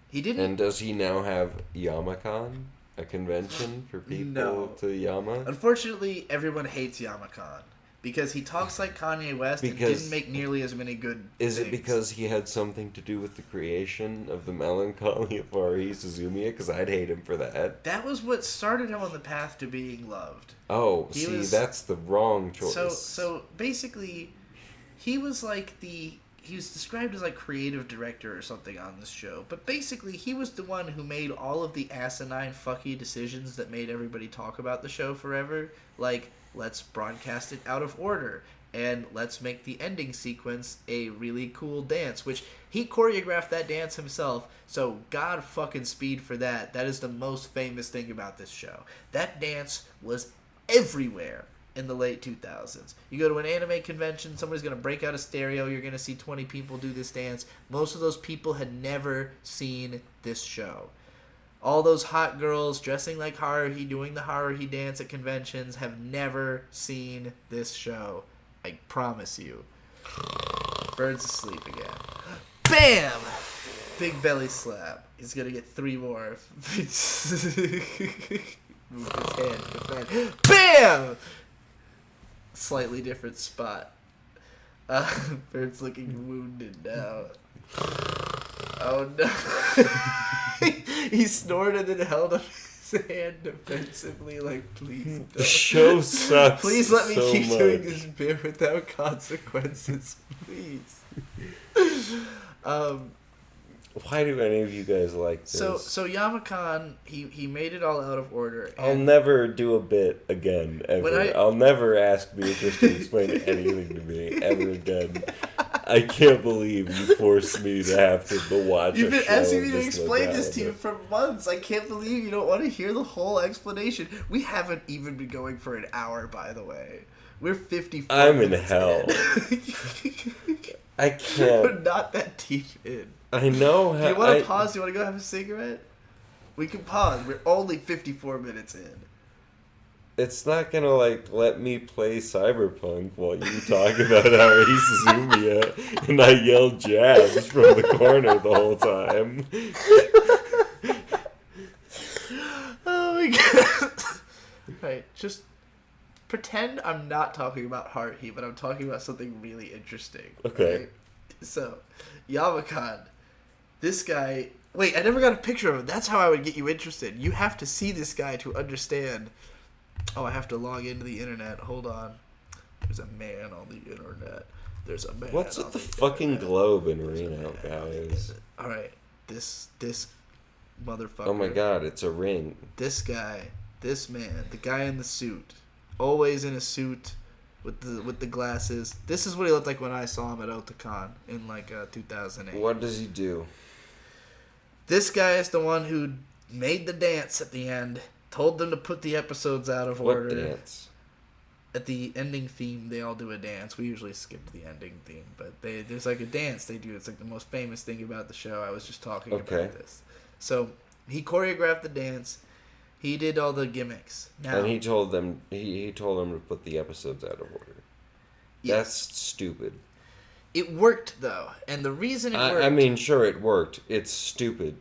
He didn't... And does he now have Yamakan? A convention for people to Yama? Unfortunately, everyone hates Yamakan. Because he talks like Kanye West and didn't make nearly as many good Is things. it because he had something to do with the creation of the Melancholy of Haruhi Suzumiya? Because I'd hate him for that. That was what started him on the path to being loved. Oh, that's the wrong choice. So basically, he was like he was described as like creative director or something on this show. But basically, he was the one who made all of the asinine fucky decisions that made everybody talk about the show forever. Like, let's broadcast it out of order, and let's make the ending sequence a really cool dance, which he choreographed that dance himself, so God fucking speed for that. That is the most famous thing about this show. That dance was everywhere in the late 2000s. You go to an anime convention, somebody's going to break out a stereo, you're going to see 20 people do this dance. Most of those people had never seen this show. All those hot girls dressing like Haruhi, doing the Haruhi dance at conventions, have never seen this show. I promise you. Bird's asleep again. BAM! Big belly slap. He's gonna get 3 more. Move his hand to defend. BAM! Slightly different spot. Bird's looking wounded now. Oh no. He snorted and held up his hand defensively, like, please don't. The show sucks. Please let me so keep much. doing this bit without consequences, please. Why do any of you guys like this? So Yamakan, he made it all out of order. I'll never do a bit again, ever. I'll never ask Beatrice to explain anything to me, ever again. I can't believe you forced me to have to watch You've a been show asking me of to this explain this to you locality. for months. I can't believe you don't want to hear the whole explanation. We haven't even been going for an hour, by the way. We're 54 I'm in minutes hell. I We're can't. not that deep in. I know how. Do you want to pause? Do you want to go have a cigarette? We can pause. We're only 54 minutes in. It's not gonna let me play Cyberpunk while you talk about Haruhi Suzumiya and I yell jabs from the corner the whole time. Oh my god. Right, just pretend I'm not talking about Haruhi, but I'm talking about something really interesting. Okay. Right? So, Yamakan, this guy... Wait, I never got a picture of him. That's how I would get you interested. You have to see this guy to understand... Oh, I have to log into the internet. Hold on. There's a man on the internet. There's a man What's on with the the fucking internet. globe in There's a Reno, man on the guys? internet. Alright, this motherfucker. Oh my god, it's a ring. This guy, this man, the guy in the suit, always in a suit with the glasses. This is what he looked like when I saw him at Otakon in 2008. What does he do? This guy is the one who made the dance at the end. Told them to put the episodes out of order. What dance? At the ending theme, they all do a dance. We usually skip the ending theme, but there's a dance they do. It's the most famous thing about the show. I was just talking about this. So he choreographed the dance. He did all the gimmicks. Now, And he told them he told them to put the episodes out of order. yes. That's stupid. It worked though, and the reason it worked. I mean, sure, it worked. It's stupid.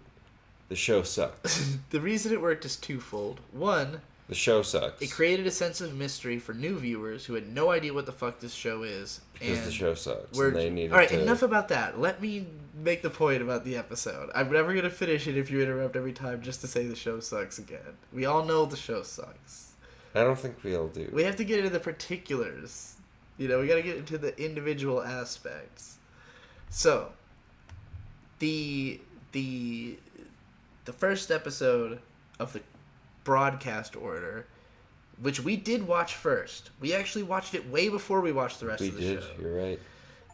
The show sucked. The reason it worked is twofold. One, The show sucks. it created a sense of mystery for new viewers who had no idea what the fuck this show is. Because and the show sucks. We're, And they needed all right, to... enough about that. Let me make the point about the episode. I'm never going to finish it if you interrupt every time just to say the show sucks again. We all know the show sucks. I don't think we all do. We have to get into the particulars. We got to get into the individual aspects. So, the first episode of the broadcast order, which we did watch first. We actually watched it way before we watched the rest of the show. You're right.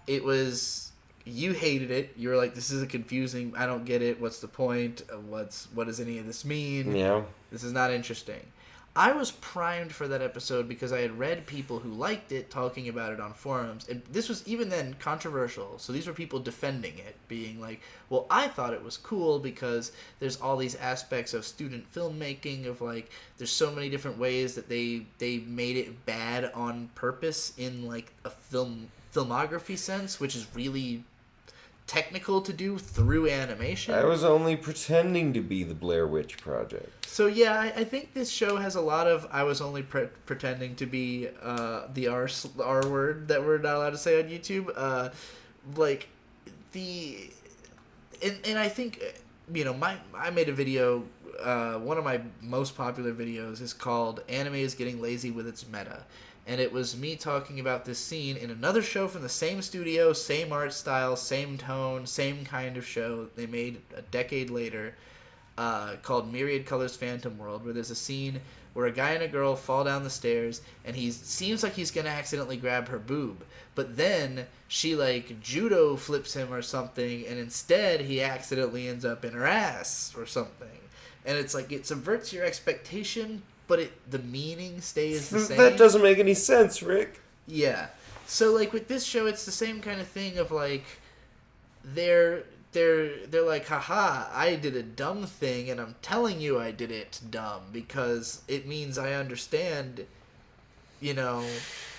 It was... You hated it. You were like, this is confusing. I don't get it. What's the point? What does any of this mean? Yeah. This is not interesting. I was primed for that episode because I had read people who liked it talking about it on forums. And this was, even then, controversial. So these were people defending it, being like, well, I thought it was cool because there's all these aspects of student filmmaking, of there's so many different ways that they made it bad on purpose in a filmography sense, which is really technical to do through animation. I was only pretending to be the Blair Witch Project. So yeah, I think this show has a lot of I was only pretending to be the R word that we're not allowed to say on YouTube. And I think I made a video. One of my most popular videos is called "Anime is Getting Lazy with Its Meta." And it was me talking about this scene in another show from the same studio, same art style, same tone, same kind of show they made a decade later, called Myriad Colors Phantom World, where there's a scene where a guy and a girl fall down the stairs, and he seems like he's going to accidentally grab her boob. But then she, judo flips him or something, and instead he accidentally ends up in her ass or something. And it's it subverts your expectation, but the meaning stays the same. That doesn't make any sense, Rick. Yeah. So with this show, it's the same kind of thing of they're like, haha, I did a dumb thing and I'm telling you I did it dumb because it means I understand,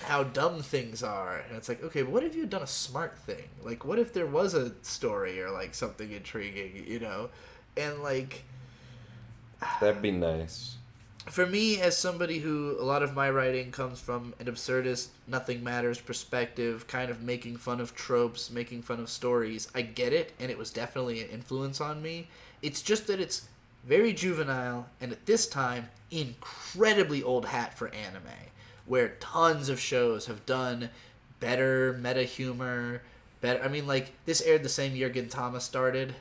how dumb things are. And it's okay, but what if you had done a smart thing? What if there was a story or something intriguing, And That'd be nice. For me, as somebody who a lot of my writing comes from an absurdist, nothing matters perspective, kind of making fun of tropes, making fun of stories, I get it, and it was definitely an influence on me. It's just that it's very juvenile, and at this time, incredibly old hat for anime, where tons of shows have done better meta humor, better. I mean, this aired the same year Gintama started,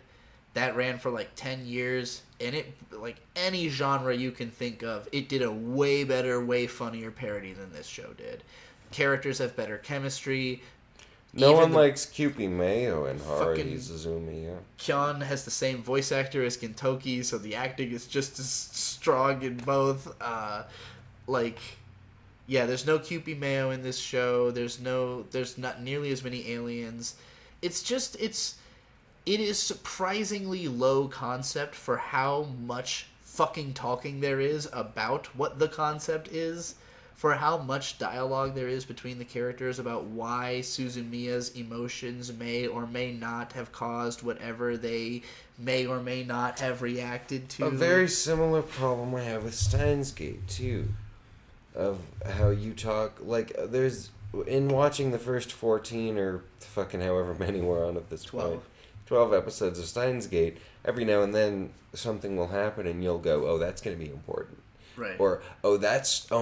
that ran for like 10 years, and it, like, any genre you can think of, it did a way better, way funnier parody than this show did. Characters have better chemistry. No Even one the likes Kewpie Mayo and Haruhi fucking Suzumiya. Kyon has the same voice actor as Gintoki, so the acting is just as strong in both. Like, yeah, there's no Kewpie Mayo in this show. There's not nearly as many aliens. It is surprisingly low concept for how much fucking talking there is about what the concept is, for how much dialogue there is between the characters about why Suzumiya's emotions may or may not have caused whatever they may or may not have reacted to. A very similar problem I have with Steins Gate, too. Of how you talk, like, there's, in watching the first 14 or fucking however many we're on at this 12. point, 12 episodes of Steins Gate, every now and then something will happen and you'll go, oh, that's going to be important. Right. Or, oh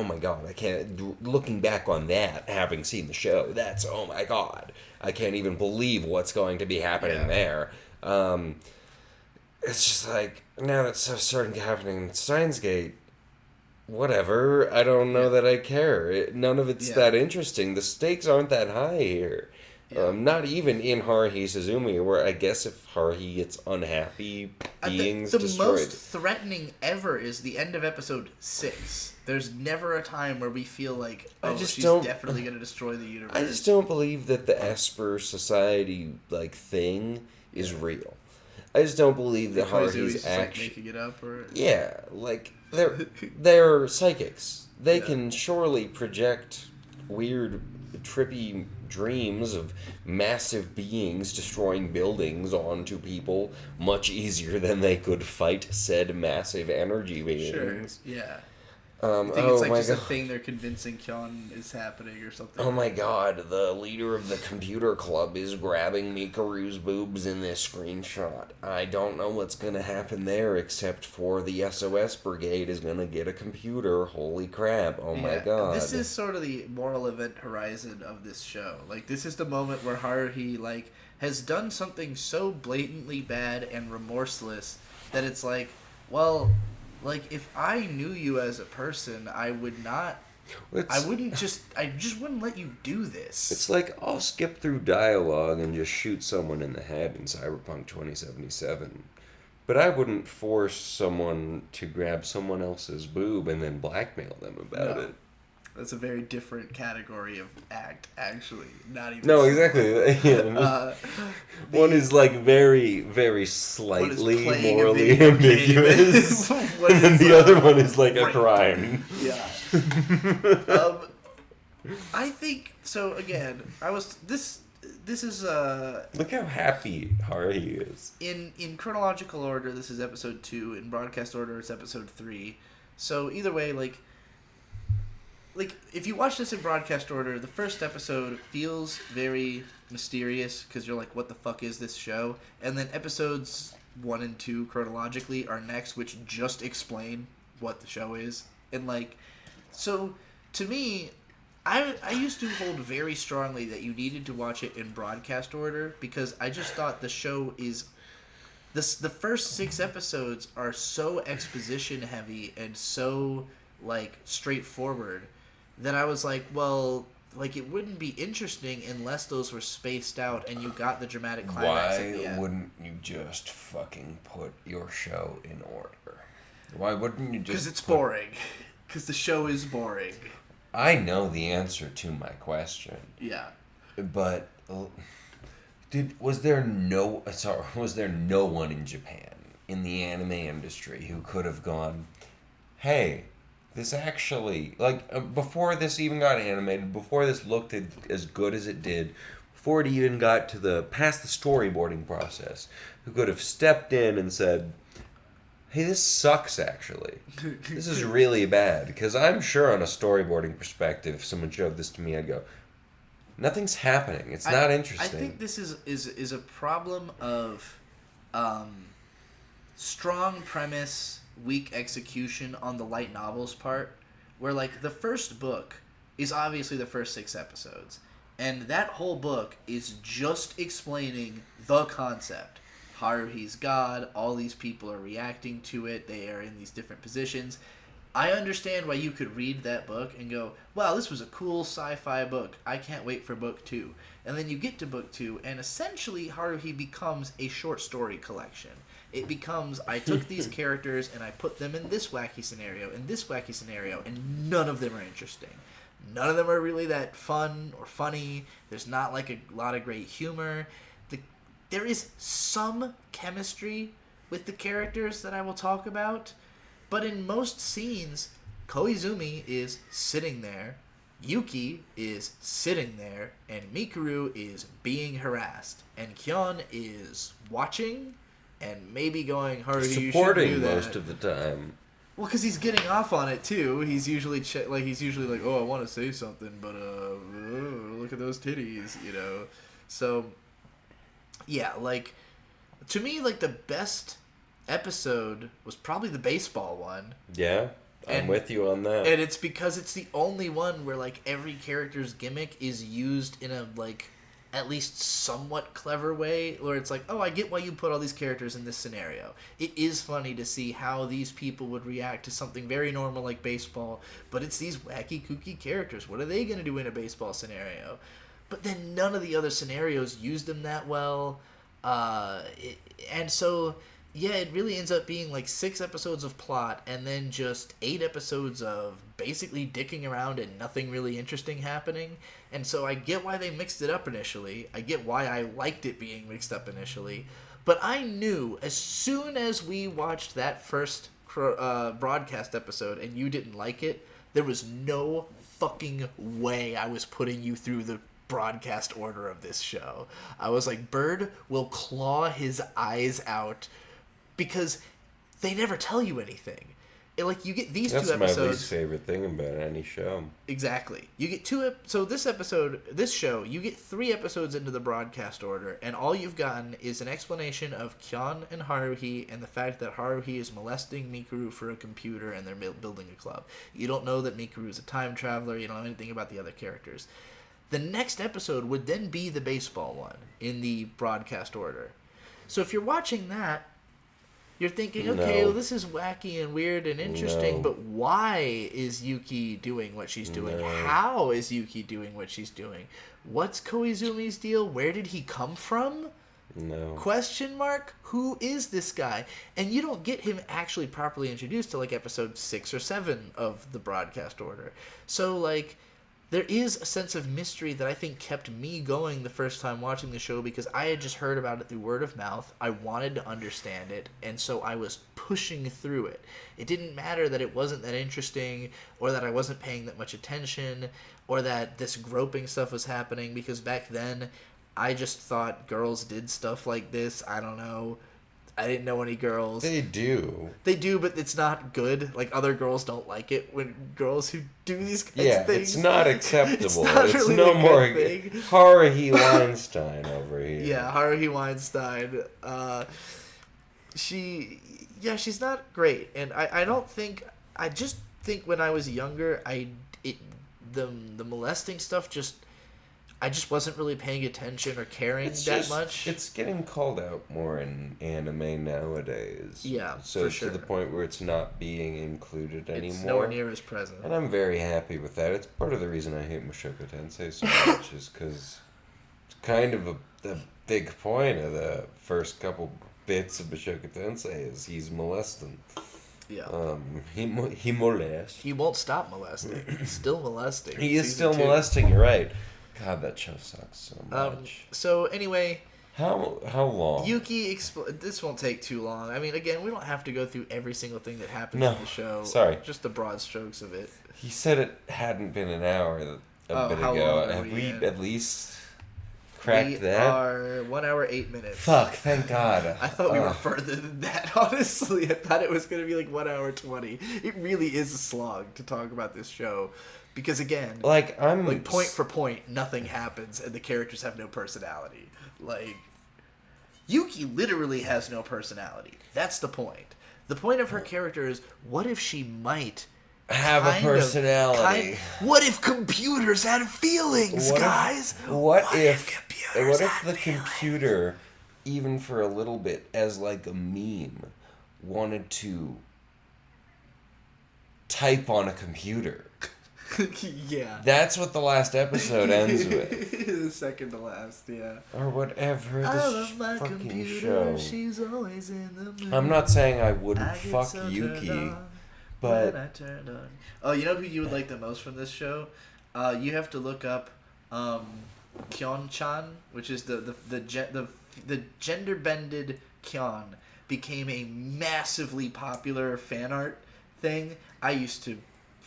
my god, I can't, looking back on that, having seen the show, oh my god, I can't even believe what's going to be happening there. It's just like, now that stuff's starting to happen in Steins Gate, whatever, I don't know that I care. None of it's that interesting. The stakes aren't that high here. Yeah. Not even in Haruhi Suzumiya, where I guess if Haruhi gets unhappy, beings the destroyed. most threatening ever is the end of episode 6. There's never a time where we feel like, she's definitely going to destroy the universe. I just don't believe that the Esper Society, like, thing is real. I just don't believe that Haruhi's actually making it up, or yeah, like they're psychics. They can surely project weird, trippy dreams of massive beings destroying buildings onto people much easier than they could fight said massive energy beings. Sure. Yeah. I think it's like just a thing they're convincing Kyon is happening or something. Oh my god, the leader of the computer club is grabbing Mikaru's boobs in this screenshot. I don't know what's gonna happen there except for the SOS brigade is gonna get a computer. Holy crap, oh my god. This is sort of the moral event horizon of this show. Like, this is the moment where Haruhi, like, has done something so blatantly bad and remorseless that it's like, well, like, if I knew you as a person, I would not... I just wouldn't let you do this. It's like, I'll skip through dialogue and just shoot someone in the head in Cyberpunk 2077. But I wouldn't force someone to grab someone else's boob and then blackmail them about it. That's a very different category of act, actually. Not even... No, exactly. One is, like, very, very slightly morally ambiguous. And then the other one is, like, a crime. Yeah. I think... So, again, This is... Look how happy Haruhi is. In chronological order, this is episode 2. In broadcast order, it's episode 3. So, either way, like, if you watch this in broadcast order, the first episode feels very mysterious because you're like, what the fuck is this show? And then episodes 1 and 2 chronologically are next, which just explain what the show is. And, like, so to me, I used to hold very strongly that you needed to watch it in broadcast order because I just thought the show is... the first 6 episodes are so exposition heavy and so, like, straightforward that I was like, well, like, it wouldn't be interesting unless those were spaced out and you got the dramatic climax at the end. Why wouldn't you just fucking put your show in order? Why wouldn't you just... Because it's boring. Because the show is boring. I know the answer to my question. Yeah. But was there no one in Japan in the anime industry who could have gone, hey, this actually, like, before this even got animated, before this looked as good as it did, before it even got to past the storyboarding process, who could have stepped in and said, hey, this sucks, actually. This is really bad. Because I'm sure on a storyboarding perspective, if someone showed this to me, I'd go, nothing's happening. It's not interesting. I think this is a problem of strong premise, weak execution on the light novels part, where, like, the first book is obviously the first 6 episodes, and that whole book is just explaining the concept. Haruhi's God. All these people are reacting to it. They are in these different positions. I understand why you could read that book and go, wow, this was a cool sci-fi book. I can't wait for book 2. And then you get to book 2, and essentially Haruhi becomes a short story collection. It becomes, I took these characters and I put them in this wacky scenario, and this wacky scenario, and none of them are interesting. None of them are really that fun or funny. There's not like a lot of great humor. There is some chemistry with the characters that I will talk about, but in most scenes, Koizumi is sitting there, Yuki is sitting there, and Mikuru is being harassed, and Kyon is watching and maybe going, Haruhi, you shouldn't do that. Most of the time. Well, because he's getting off on it too. He's usually like, oh, I want to say something, but look at those titties, you know. So, yeah, like, to me, like, the best episode was probably the baseball one. Yeah, I'm with you on that. And it's because it's the only one where, like, every character's gimmick is used in a, like, at least somewhat clever way, where it's like, oh, I get why you put all these characters in this scenario. It is funny to see how these people would react to something very normal like baseball, but it's these wacky, kooky characters. What are they going to do in a baseball scenario? But then none of the other scenarios use them that well. And so, yeah, it really ends up being like 6 episodes of plot and then just 8 episodes of basically dicking around and nothing really interesting happening. And so I get why they mixed it up initially. I get why I liked it being mixed up initially. But I knew as soon as we watched that first broadcast episode and you didn't like it, there was no fucking way I was putting you through the broadcast order of this show. I was like, Bird will claw his eyes out because they never tell you anything. Like, you get these 2 episodes. That's my least favorite thing about any show. Exactly. You get 2 so this show, you get 3 episodes into the broadcast order, and all you've gotten is an explanation of Kyon and Haruhi and the fact that Haruhi is molesting Mikuru for a computer and they're building a club. You don't know that Mikuru is a time traveler. You don't know anything about the other characters. The next episode would then be the baseball one in the broadcast order. So if you're watching that, you're thinking, okay, well, this is wacky and weird and interesting, but why is Yuki doing what she's doing? How is Yuki doing what she's doing? What's Koizumi's deal? Where did he come from? Question mark? Who is this guy? And you don't get him actually properly introduced to like episode 6 or 7 of the broadcast order. So, like, there is a sense of mystery that I think kept me going the first time watching the show because I had just heard about it through word of mouth. I wanted to understand it, and so I was pushing through it. It didn't matter that it wasn't that interesting or that I wasn't paying that much attention or that this groping stuff was happening because back then I just thought girls did stuff like this. I don't know. I didn't know any girls. They do, but it's not good. Like, other girls don't like it when girls who do these kinds of things. It's not acceptable. It's really no more thing. Haruhi Weinstein over here. Yeah, Haruhi Weinstein. She's not great, and I don't think. I just think when I was younger, the molesting stuff I just wasn't really paying attention or caring much. It's getting called out more in anime nowadays. Yeah, so for sure. To the point where it's not being included anymore. It's nowhere near as present. And I'm very happy with that. It's part of the reason I hate Mushoku Tensei so much is because it's kind of the big point of the first couple bits of Mushoku Tensei is he's molesting. Yeah. He molests. He won't stop molesting. He's still molesting. He is still molesting, you're right. God, that show sucks so much. So anyway, how long? Yuki, this won't take too long. I mean, again, we don't have to go through every single thing that happens in the show. Sorry. Just the broad strokes of it. He said it hadn't been an hour a bit ago. Have we at least cracked that? We are 1 hour 8 minutes. Fuck, thank God. I thought we were further than that, honestly. I thought it was going to be like 1 hour 20. It really is a slog to talk about this show. Because again, point for point, nothing happens, and the characters have no personality. Like, Yuki literally has no personality. That's the point. The point of her character is, what if she might have a personality? What if computers had feelings, guys? What if the computer even for a little bit, as like a meme, wanted to type on a computer. Yeah. That's what the last episode ends with. The second to last, yeah. Or whatever. I This love my fucking computer. show. She's always in the mood. I'm not saying I wouldn't I get fuck so Yuki, turned on but when I turned on. Oh, you know who you would like the most from this show? You have to look up Kyon-chan, which is the gender bended Kyon became a massively popular fan art thing. I used to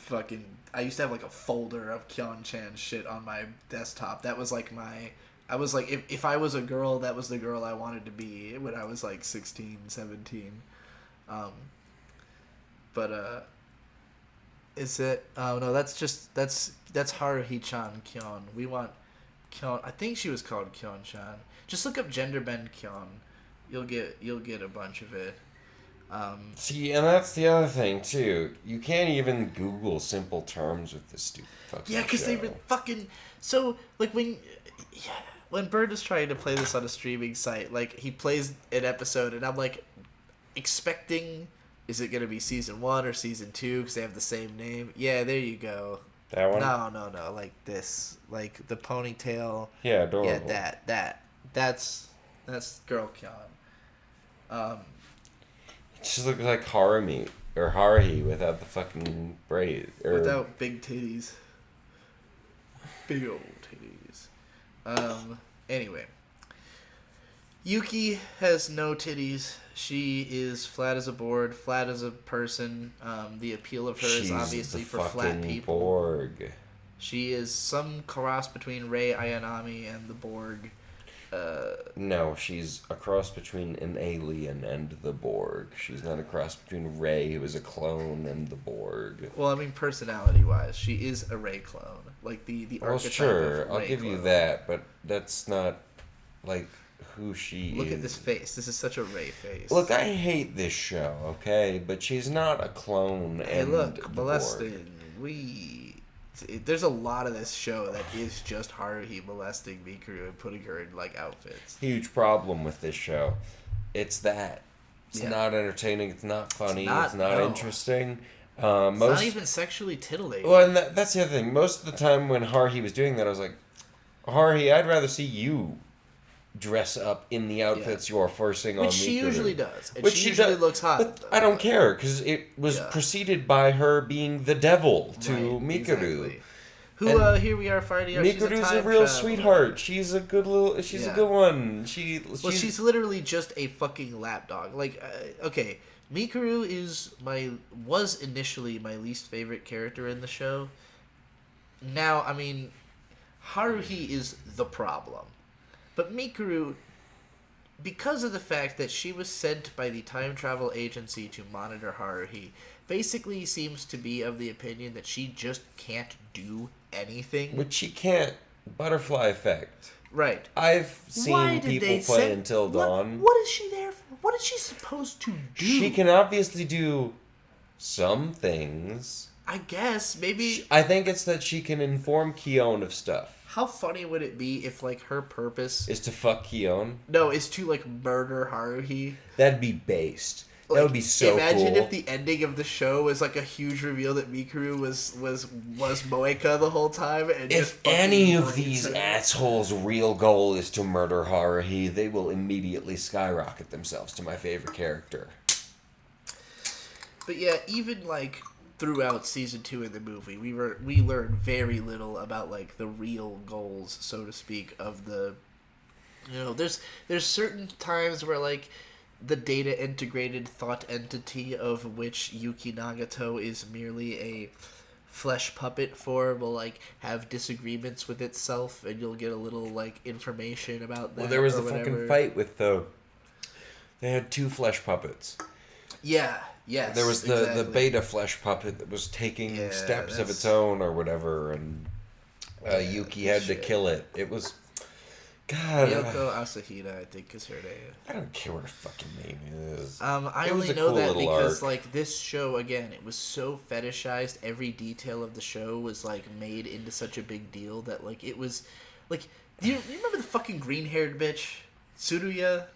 have like a folder of Kyon-chan shit on my desktop. That was like I was like, if I was a girl, that was the girl I wanted to be when I was like 16, 17. Is it? Oh no, that's Haruhi-chan Kyon. We want Kyon. I think she was called Kyon-chan. Just look up gender bend Kyon. You'll get a bunch of it. see, and that's the other thing too. You can't even Google simple terms with this stupid fucking Yeah, because show. they were fucking so like when Bird is trying to play this on a streaming site, like he plays an episode, and I'm like expecting, is it gonna be season 1 or season 2? Because they have the same name. Yeah, there you go. That one? No, like this, like the ponytail. Yeah, adorable. Yeah, that's Girl Kyon. It just looks like Haruhi or Haruhi without the fucking braid. Or Without big titties. Big old titties. Anyway. Yuki has no titties. She is flat as a board, flat as a person. The appeal of her is obviously the for flat fucking people. Borg. She is some cross between Rei Ayanami and the Borg. No, she's a cross between an alien and the Borg. She's not a cross between Rey, who is a clone, and the Borg. Well, I mean, personality-wise, she is a Rei clone. Like, the Well, archetype sure, of I'll Rei give you clone. that, but that's not, like, who she is. Look at this face. This is such a Rei face. Look, I hate this show, okay? But she's not a clone Hey, and look, the molesting. There's a lot of this show that is just Haruhi molesting Mikuru and putting her in, like, outfits. Borg. Huge problem with this show. It's that. It's Yeah. not entertaining, it's not funny, It's it's not, not no. interesting. It's not even sexually titillating. Well, and that's the other thing. Most of the time when Haruhi was doing that, I was like, Haruhi, I'd rather see you dress up in the outfits you're forcing on Which she Mikuru. usually does. And Which she she usually does, looks hot. But I don't care, because it was Yeah. preceded by her being the devil to Right, Mikuru. exactly. Who, And here we are finding out she's Mikuru's a a time real traveler. sweetheart. She's a good little. She's a Yeah. good one. She's literally just a fucking lapdog. Like, okay, Mikuru was initially my least favorite character in the show. Now, I mean, Haruhi is the problem. But Mikuru, because of the fact that she was sent by the time travel agency to monitor Haruhi, basically seems to be of the opinion that she just can't do anything. Which she can't. Butterfly effect. Right. I've Why seen did people they play send- Until Dawn. What is she there for? What is she supposed to do? She can obviously do some things. I guess maybe. I think it's that she can inform Kion of stuff. How funny would it be if like her purpose Is to fuck Kion. is to like murder Haruhi? That'd be based. Like, That would be so imagine cool. if the ending of the show was like a huge reveal that Mikuru was Moeka the whole time. And just If fucking any of brains these her. assholes' real goal is to murder Haruhi, they will immediately skyrocket themselves to my favorite character. But yeah, even like throughout season 2 of the movie, we learned very little about like the real goals, so to speak, of the. There's certain times where like the data integrated thought entity of which Yuki Nagato is merely a flesh puppet for will like have disagreements with itself, and you'll get a little like information about that. Well, there was or the fucking whatever. fight with the. They had two flesh puppets. Yeah. Yes. There was the exactly. beta flesh puppet that was taking Yeah, steps of that's- its own or whatever, and Yuki had to shit. kill it. It was. God. Yoko Asahita, I think, is her name. I don't care what her fucking name is. I It was only a know cool that little because arc. like this show again, it was so fetishized. Every detail of the show was like made into such a big deal that like it was like. Do you remember the fucking green haired bitch, Tsuruya?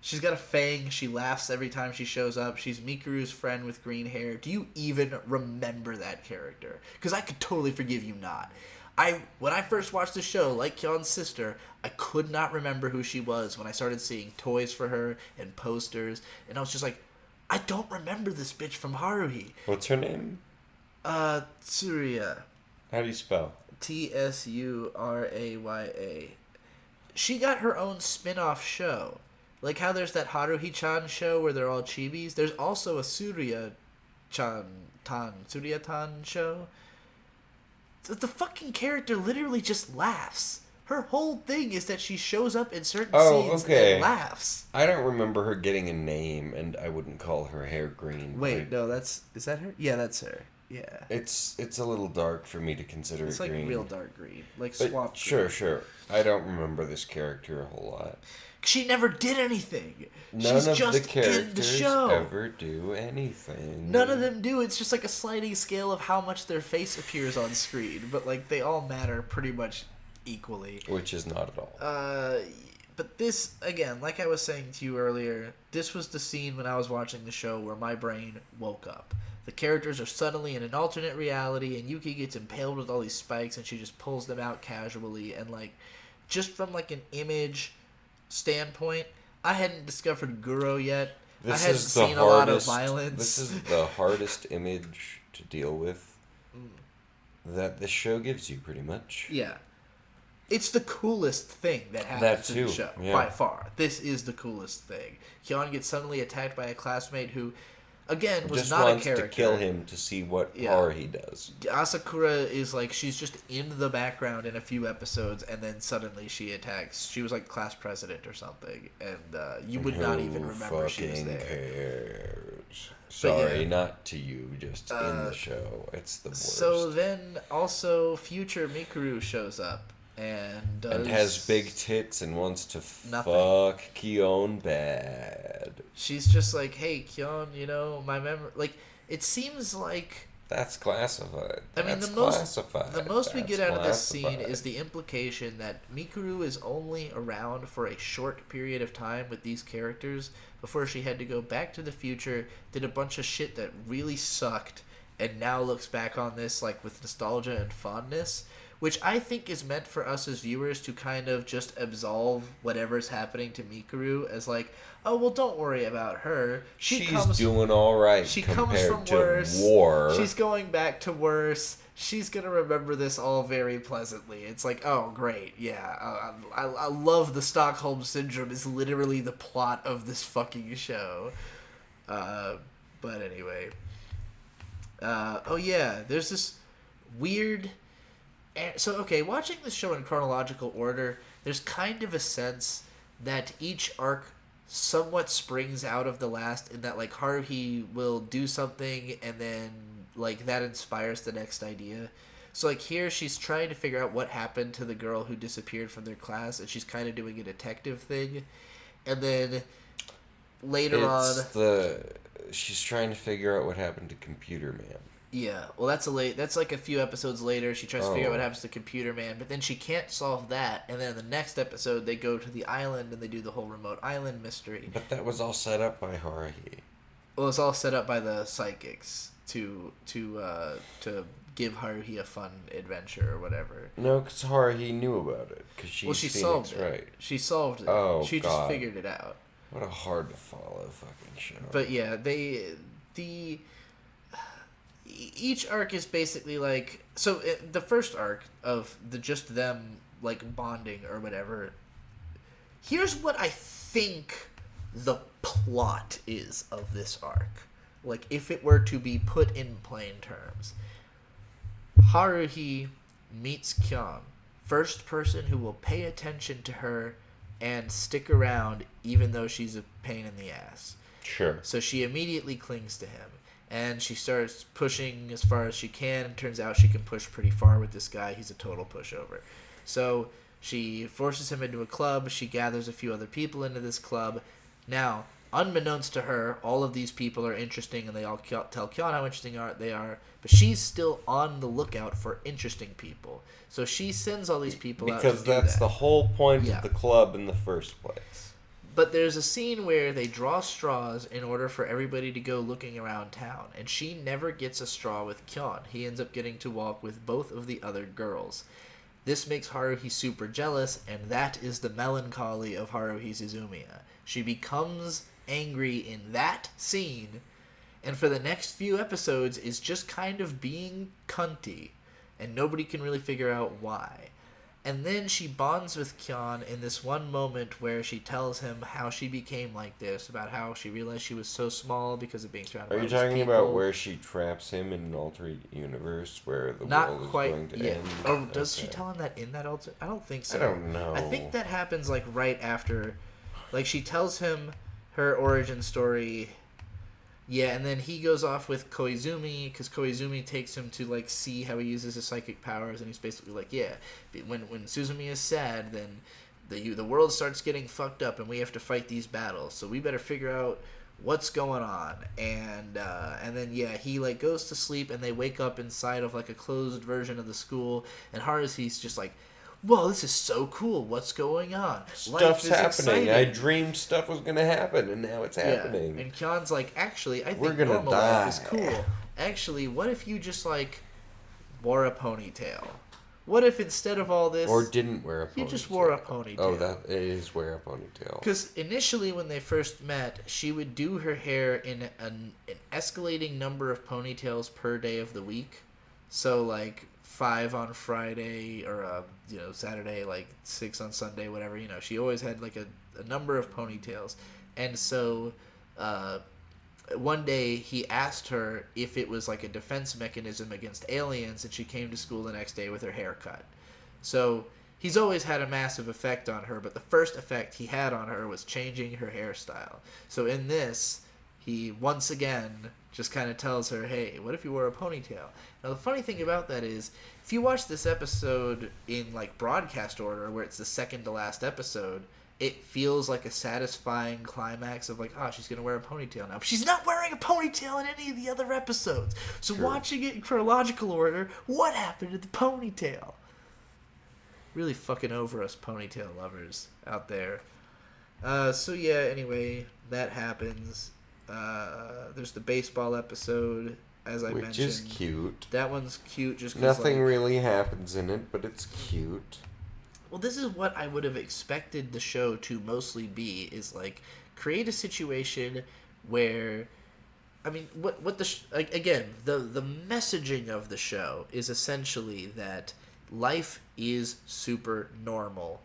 She's got a fang. She laughs every time she shows up. She's Mikuru's friend with green hair. Do you even remember that character? Because I could totally forgive you not. When I first watched the show, like Kyeon's sister, I could not remember who she was when I started seeing toys for her and posters, and I was just like, I don't remember this bitch from Haruhi. What's her name? Tsuruya. How do you spell? Tsuraya. She got her own spin-off show. Like how there's that Haruhi-chan show where they're all chibis. There's also a Surya-tan show. The fucking character literally just laughs. Her whole thing is that she shows up in certain scenes and laughs. I don't remember her getting a name, and I wouldn't call her hair green. Wait, no, is that her? Yeah, that's her. Yeah. It's a little dark for me to consider it green. It's like real dark green. Like swamp green. Sure. I don't remember this character a whole lot. She never did anything. None She's of just the characters in the show. ever do anything. None of them do. It's just like a sliding scale of how much their face appears on screen. But like they all matter pretty much equally. Which is not at all. But this, again, like I was saying to you earlier, this was the scene when I was watching the show where my brain woke up. The characters are suddenly in an alternate reality, and Yuki gets impaled with all these spikes, and she just pulls them out casually. And like, just from like an image standpoint, I hadn't discovered Guro yet. I hadn't seen a lot of violence. This is the hardest image to deal with that this show gives you, pretty much. Yeah. It's the coolest thing that happens in the show, by far. This is the coolest thing. Kyeon gets suddenly attacked by a classmate who, again, was just not wants a character. To kill him to see what Haruhi does. Asakura is like, she's just in the background in a few episodes, and then suddenly she attacks. She was like class president or something, and you would not even remember she was there. Cares? Sorry, not to you, just in the show. It's the worst. So then also future Mikuru shows up. And has big tits and wants to nothing. Fuck Kyeon bad. She's just like, hey, Kyeon, my memory... Like, it seems like... That's classified. I mean, the most we get out of this scene is the implication that Mikuru is only around for a short period of time with these characters before she had to go back to the future, did a bunch of shit that really sucked, and now looks back on this like with nostalgia and fondness, which I think is meant for us as viewers to kind of just absolve whatever's happening to Mikuru as like, oh, well, don't worry about her. She's doing all right. She comes from worse. War. She's going back to worse. She's going to remember this all very pleasantly. It's like, oh, great. Yeah. I love the Stockholm Syndrome is literally the plot of this fucking show. But anyway. Oh, yeah. There's this weird... So, okay, watching this show in chronological order, there's kind of a sense that each arc somewhat springs out of the last, in that, like, Haruhi will do something, and then, like, that inspires the next idea. So, like, here she's trying to figure out what happened to the girl who disappeared from their class, and she's kind of doing a detective thing. And then later she's trying to figure out what happened to Computer Man. Yeah, well, that's like a few episodes later. She tries to figure out what happens to Computer Man, but then she can't solve that. And then the next episode, they go to the island and they do the whole remote island mystery. But that was all set up by Haruhi. Well, it's all set up by the psychics to give Haruhi a fun adventure or whatever. No, because Haruhi knew about it. Because she solved it. Right. She solved it. Oh, she just figured it out. What a hard to follow fucking show. But yeah, each arc is basically like, so the first arc of just them like bonding or whatever, here's what I think the plot is of this arc, like if it were to be put in plain terms. Haruhi meets Kyeon, first person who will pay attention to her and stick around even though she's a pain in the ass. Sure. So she immediately clings to him. And she starts pushing as far as she can, and turns out she can push pretty far with this guy. He's a total pushover. So she forces him into a club. She gathers a few other people into this club. Now, unbeknownst to her, all of these people are interesting, and they all tell Kyeon how interesting they are. But she's still on the lookout for interesting people. So she sends all these people out to do that. Because that's the whole point of the club in the first place. But there's a scene where they draw straws in order for everybody to go looking around town, and she never gets a straw with Kyon. He ends up getting to walk with both of the other girls. This makes Haruhi super jealous, and that is the melancholy of Haruhi Suzumiya. She becomes angry in that scene, and for the next few episodes is just kind of being cunty, and nobody can really figure out why. And then she bonds with Kyon in this one moment where she tells him how she became like this, about how she realized she was so small because of being surrounded by Are you these talking people. about where she traps him in an alternate universe where the Not world is quite going to yet. end? Oh, does Okay. she tell him that in that alternate? I don't think so. I don't know. I think that happens like right after, like she tells him her origin story. Yeah, and then he goes off with Koizumi because Koizumi takes him to like see how he uses his psychic powers, and he's basically like, yeah, when Suzumiya is sad, then the world starts getting fucked up, and we have to fight these battles. So we better figure out what's going on. And then yeah, he like goes to sleep, and they wake up inside of like a closed version of the school, and Haruhi's just like, whoa, this is so cool. What's going on? Stuff's happening. Exciting. I dreamed stuff was going to happen, and now it's happening. Yeah. And Kyon's like, actually, I We're think gonna normal die. life is cool. Actually, what if you just, like, wore a ponytail? What if instead of all this... Or didn't wear a ponytail. You just wore a ponytail. Oh, that is wear a ponytail. Because initially when they first met, she would do her hair in an escalating number of ponytails per day of the week. So, like, 5 on Friday, or, Saturday, like, 6 on Sunday, whatever, she always had, like, a number of ponytails. And so, one day he asked her if it was, like, a defense mechanism against aliens, and she came to school the next day with her hair cut. So, he's always had a massive effect on her, but the first effect he had on her was changing her hairstyle. So, in this, he, once again, just kind of tells her, hey, what if you wore a ponytail? Now, the funny thing about that is, if you watch this episode in, like, broadcast order, where it's the second to last episode, it feels like a satisfying climax of, like, oh, she's going to wear a ponytail now. But she's not wearing a ponytail in any of the other episodes. So Sure. Watching it in chronological order, what happened to the ponytail? Really fucking over us ponytail lovers out there. So, yeah, anyway, that happens. There's the baseball episode, as I mentioned. Which is cute. That one's cute just because, Nothing really happens in it, but it's cute. Well, this is what I would have expected the show to mostly be, is, like, create a situation where, I mean, what the, again, the messaging of the show is essentially that life is super normal,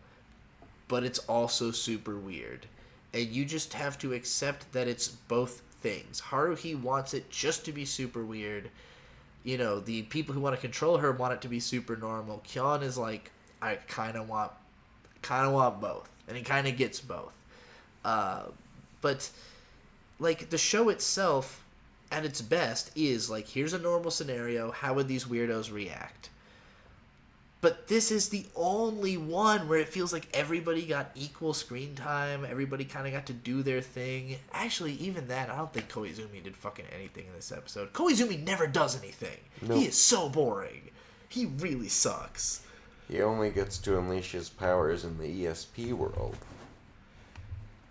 but it's also super weird. And you just have to accept that it's both things. Haruhi wants it just to be super weird. The people who want to control her want it to be super normal. Kyon is like, I kind of want both, and he kind of gets both. But like the show itself, at its best, is like, here's a normal scenario. How would these weirdos react? But this is the only one where it feels like everybody got equal screen time. Everybody kind of got to do their thing. Actually, even that, I don't think Koizumi did fucking anything in this episode. Koizumi never does anything. Nope. He is so boring. He really sucks. He only gets to unleash his powers in the ESP world.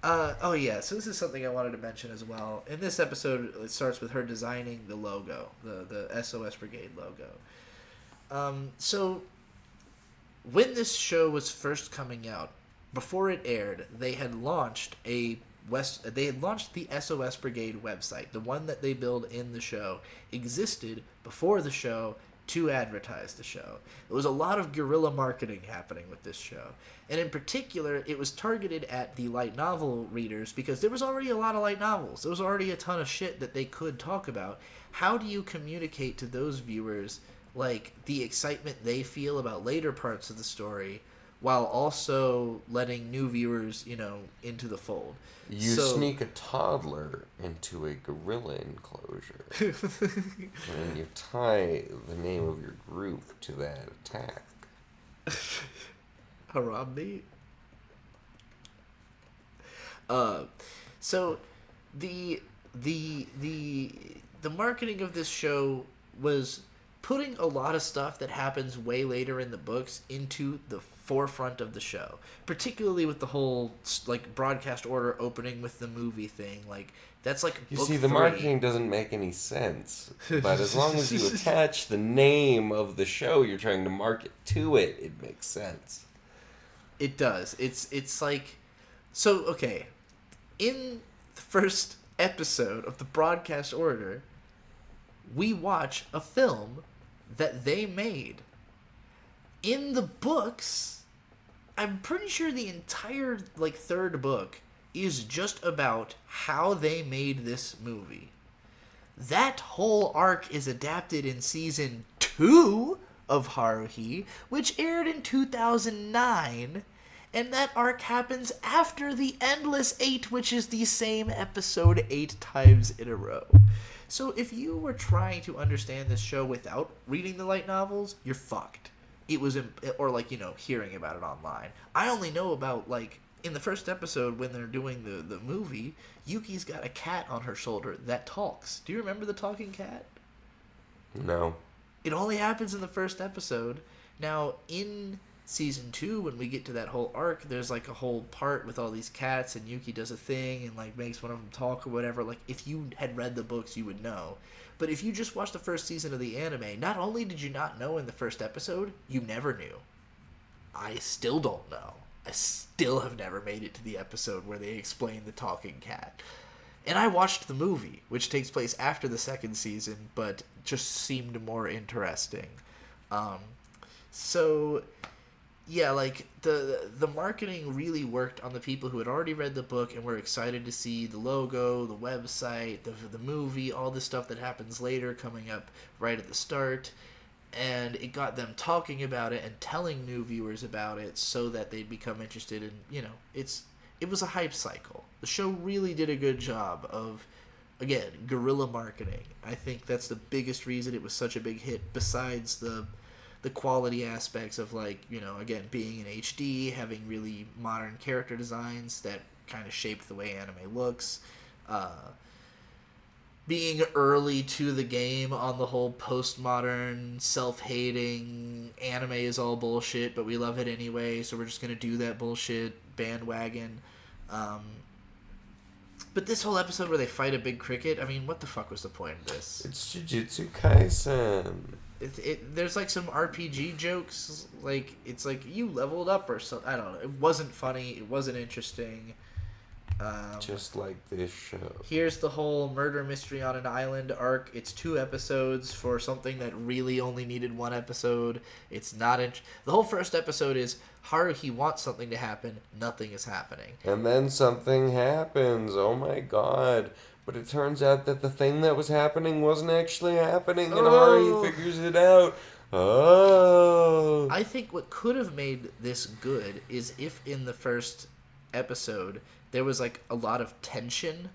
Oh yeah, so this is something I wanted to mention as well. In this episode, it starts with her designing the logo, the SOS Brigade logo. So, when this show was first coming out, before it aired, they had launched the SOS Brigade website. The one that they build in the show existed before the show to advertise the show. There was a lot of guerrilla marketing happening with this show. And in particular, it was targeted at the light novel readers because there was already a lot of light novels. There was already a ton of shit that they could talk about. How do you communicate to those viewers, like, the excitement they feel about later parts of the story while also letting new viewers, into the fold? You sneak a toddler into a gorilla enclosure. And you tie the name of your group to that attack. Harambe? So the marketing of this show was putting a lot of stuff that happens way later in the books into the forefront of the show, particularly with the whole like broadcast order opening with the movie thing. Like that's like You book see, the 3. marketing doesn't make any sense. But as long as you attach the name of the show you're trying to market to it, it makes sense. It does. It's like, so okay, in the first episode of the broadcast order, we watch a film that they made. In the books, I'm pretty sure the entire like third book is just about how they made this movie. That whole arc is adapted in season 2 of Haruhi, which aired in 2009, and that arc happens after the Endless 8, which is the same episode 8 times in a row. So if you were trying to understand this show without reading the light novels, you're fucked. It was, or like, you know, hearing about it online. I only know about, like, in the first episode when they're doing the movie, Yuki's got a cat on her shoulder that talks. Do you remember the talking cat? No. It only happens in the first episode. Now, in season 2, when we get to that whole arc, there's like a whole part with all these cats, and Yuki does a thing and like makes one of them talk or whatever. Like, if you had read the books, you would know. But if you just watched the first season of the anime, not only did you not know in the first episode, you never knew. I still don't know. I still have never made it to the episode where they explain the talking cat. And I watched the movie, which takes place after the second season, but just seemed more interesting. So, yeah, like, the marketing really worked on the people who had already read the book and were excited to see the logo, the website, the movie, all the stuff that happens later coming up right at the start. And it got them talking about it and telling new viewers about it so that they'd become interested in, you know, it was a hype cycle. The show really did a good job of, again, guerrilla marketing. I think that's the biggest reason it was such a big hit, besides the quality aspects of, like, you know, again, being in HD, having really modern character designs that kind of shaped the way anime looks, being early to the game on the whole postmodern, self-hating, anime is all bullshit, but we love it anyway, so we're just going to do that bullshit bandwagon. But this whole episode where they fight a big cricket, I mean, what the fuck was the point of this? It's Jujutsu Kaisen. There's like some RPG jokes, like it's like you leveled up or something. I don't know. It wasn't funny. It wasn't interesting. Just like this show. Here's the whole murder mystery on an island arc. It's 2 episodes for something that really only needed 1 episode. It's not the whole first episode is Haruhi wants something to happen. Nothing is happening. And then something happens. Oh my god. But it turns out that the thing that was happening wasn't actually happening, and Haruhi figures it out. Oh. I think what could have made this good is if in the first episode there was like a lot of tension,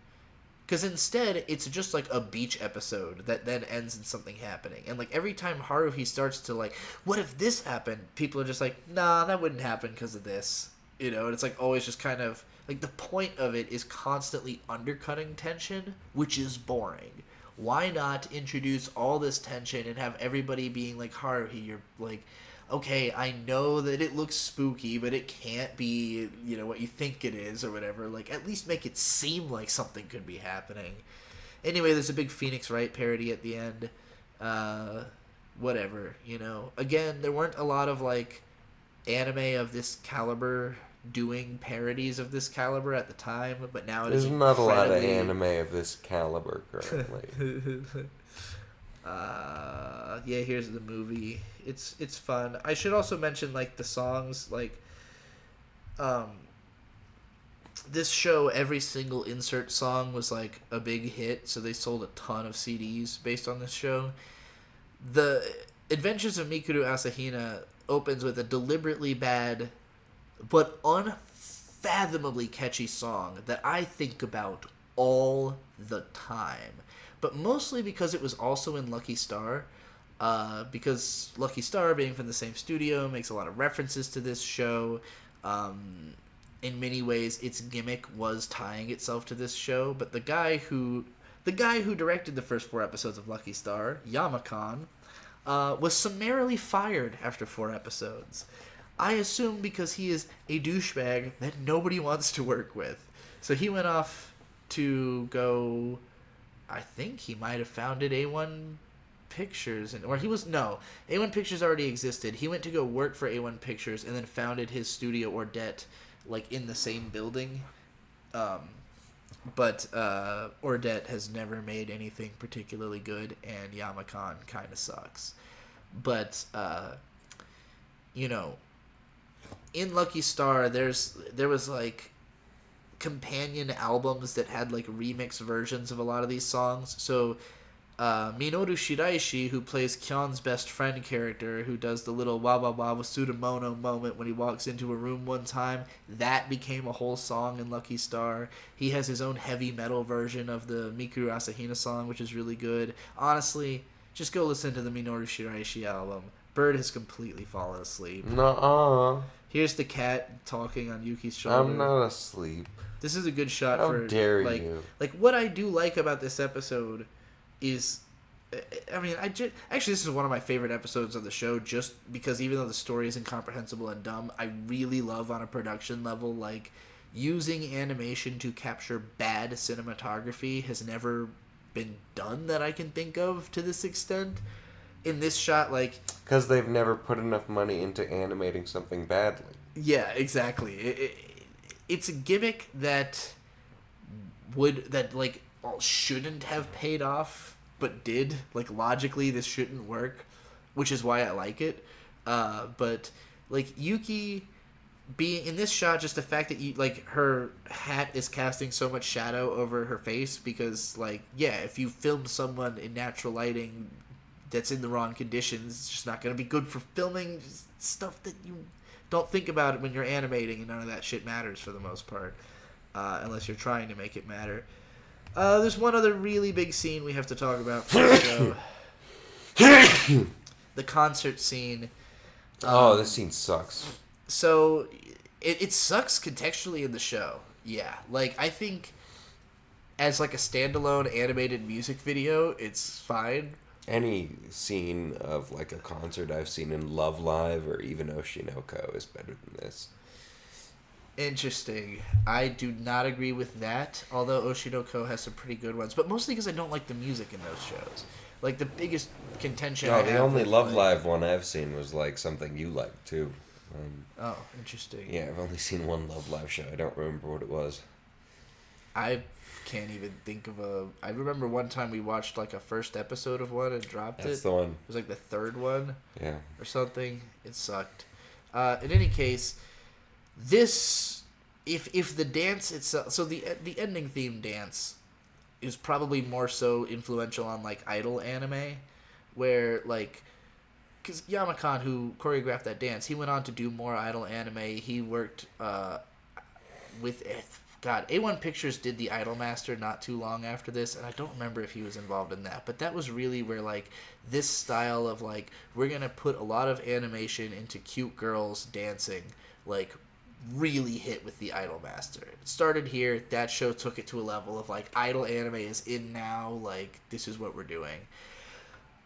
because instead it's just like a beach episode that then ends in something happening, and like every time Haruhi starts to like, what if this happened, people are just like, nah, that wouldn't happen because of this, you know. And it's like always just kind of like the point of it is constantly undercutting tension, which is boring. Why not introduce all this tension and have everybody being like, Haruhi, you're like, okay, I know that it looks spooky, but it can't be, you know, what you think it is or whatever. Like, at least make it seem like something could be happening. Anyway, there's a big Phoenix Wright parody at the end. Whatever, you know. Again, there weren't a lot of, like, anime of this caliber doing parodies of this caliber at the time, but now it is There's not a lot of anime of this caliber currently. Yeah, here's the movie. It's fun. I should also mention, like, the songs, like, this show, every single insert song was like a big hit, so they sold a ton of CDs based on this show. The Adventures of Mikuru Asahina opens with a deliberately bad but unfathomably catchy song that I think about all the time. But mostly because it was also in Lucky Star. Because Lucky Star, being from the same studio, makes a lot of references to this show. In many ways, its gimmick was tying itself to this show. But the guy who directed the first 4 episodes of Lucky Star, Yamakan, was summarily fired after 4 episodes. I assume because he is a douchebag that nobody wants to work with. So he went off to go... I think he might have founded A1 Pictures. A1 Pictures already existed. He went to go work for A1 Pictures and then founded his studio Ordet, like, in the same building. But Ordet has never made anything particularly good, and Yamakan kind of sucks. But, in Lucky Star, there was, like, companion albums that had, like, remix versions of a lot of these songs. So, Minoru Shiraishi, who plays Kyon's best friend character, who does the little wa-wa-wa Sudamono moment when he walks into a room one time, that became a whole song in Lucky Star. He has his own heavy metal version of the Mikuru Asahina song, which is really good. Honestly, just go listen to the Minoru Shiraishi album. Bird has completely fallen asleep. Nuh-uh. Here's the cat talking on Yuki's shoulder. I'm not asleep. This is a good shot How for... dare like, you. Like, what I do like about this episode is... actually, this is one of my favorite episodes of the show, just because even though the story is incomprehensible and dumb, I really love on a production level, like, using animation to capture bad cinematography has never been done that I can think of to this extent. In this shot, like... Because they've never put enough money into animating something badly. Yeah, exactly. It's a gimmick that shouldn't have paid off, but did. Like, logically, this shouldn't work, which is why I like it. But, like, Yuki being in this shot, just the fact that her hat is casting so much shadow over her face, because, like, yeah, if you film someone in natural lighting that's in the wrong conditions, it's just not going to be good for filming stuff that you don't think about it when you're animating, and none of that shit matters for the most part, unless you're trying to make it matter. There's one other really big scene we have to talk about for the show. The concert scene. This scene sucks. So, it sucks contextually in the show. Yeah. Like, I think as, like, a standalone animated music video, it's fine. Any scene of, like, a concert I've seen in Love Live or even Oshinoko is better than this. Interesting. I do not agree with that, although Oshinoko has some pretty good ones, but mostly because I don't like the music in those shows. Like, the biggest contention I have... the only Love Live one I've seen was, like, something you liked, too. Interesting. Yeah, I've only seen one Love Live show. I don't remember what it was. I can't even think of I remember one time we watched, like, a first episode of one and dropped it. That's the one. It was, like, the third one. Yeah. Or something. It sucked. In any case, this... If the dance itself... So the ending theme dance is probably more so influential on, like, idol anime, where, like... Because Yamakan, who choreographed that dance, he went on to do more idol anime. He worked with... God, A1 Pictures did the Idol Master not too long after this, and I don't remember if he was involved in that, but that was really where, like, this style of, like, we're going to put a lot of animation into cute girls dancing, like, really hit with the Idol Master. It started here. That show took it to a level of, like, idol anime is in now, like, this is what we're doing.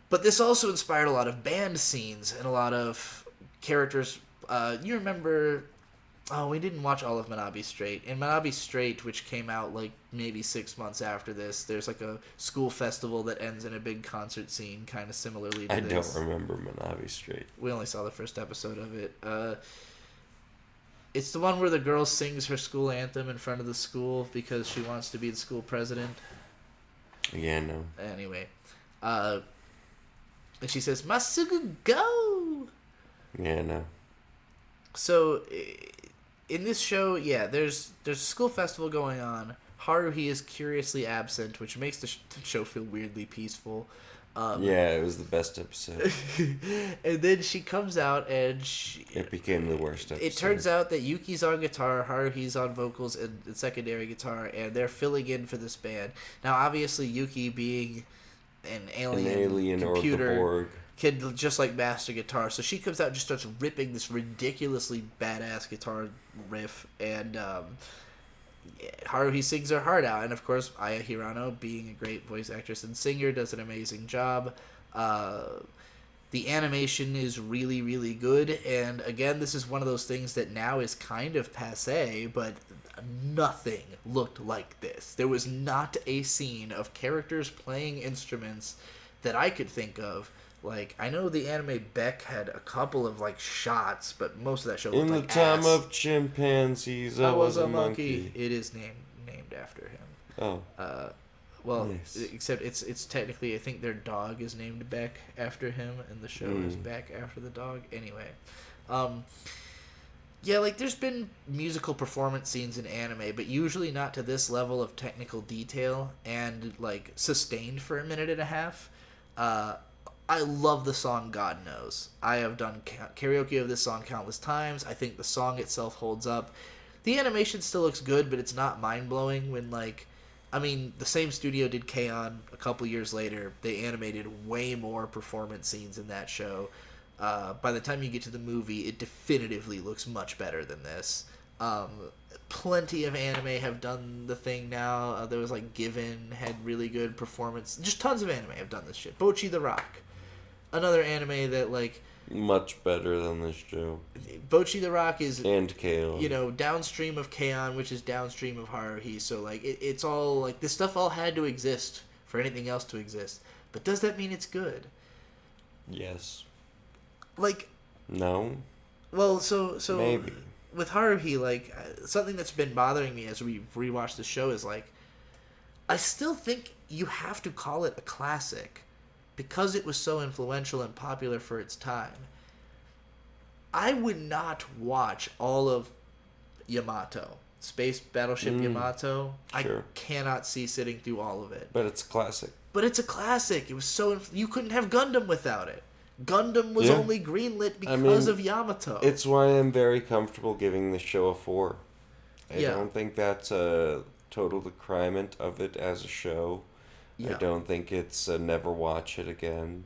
But this also inspired a lot of band scenes and a lot of characters. You remember... Oh, we didn't watch all of Manabi Straight. In Manabi Straight, which came out, like, maybe 6 months after this, there's, like, a school festival that ends in a big concert scene, kind of similarly to this. I don't remember Manabi Straight. We only saw the first episode of it. It's the one where the girl sings her school anthem in front of the school because she wants to be the school president. Yeah, no. Anyway. And she says, "Masugu go!" Yeah, no. So... In this show, yeah, there's a school festival going on. Haruhi is curiously absent, which makes the show feel weirdly peaceful. Yeah, it was the best episode. And then she comes out and it became the worst episode. It turns out that Yuki's on guitar, Haruhi's on vocals and secondary guitar, and they're filling in for this band. Now, obviously, Yuki being an alien computer... or the Borg. Kid just like master guitar, so she comes out and just starts ripping this ridiculously badass guitar riff, and Haruhi sings her heart out, and of course Aya Hirano, being a great voice actress and singer, does an amazing job. The animation is really, really good, and again, this is one of those things that now is kind of passe, but nothing looked like this. There was not a scene of characters playing instruments that I could think of. Like, I know the anime Beck had a couple of, like, shots, but most of that show looked like ass. In the time of chimpanzees, I was a monkey. It is named after him. Oh. Well, nice. Except it's technically, I think their dog is named Beck after him, and the show is Beck after the dog. Anyway, yeah, like there's been musical performance scenes in anime, but usually not to this level of technical detail and like sustained for a minute and a half. I love the song God Knows. I have done karaoke of this song countless times. I think the song itself holds up. The animation still looks good, but it's not mind-blowing when like. I mean, the same studio did K-On! A couple years later. They animated way more performance scenes in that show. By the time you get to the movie, it definitively looks much better than this. Plenty of anime have done the thing now. There was like Given had really good performance. Just tons of anime have done this shit. Bocchi the Rock. Another anime that like... Much better than this show. Bocchi the Rock is... And Kale. You know, downstream of K-On!, which is downstream of Haruhi. So, like, it's all... Like, this stuff all had to exist for anything else to exist. But does that mean it's good? Yes. Like... No. Well, so maybe. With Haruhi, like, something that's been bothering me as we rewatch the show is, like... I still think you have to call it a classic because it was so influential and popular for its time. I would not watch all of Yamato. Space Battleship Yamato. Sure. I cannot see sitting through all of it. But it's a classic. But it's a classic. It was so... you couldn't have Gundam without it. Gundam was only greenlit because of Yamato. It's why I'm very comfortable giving the show a 4. I don't think that's a total decrement of it as a show. I don't think it's a never watch it again.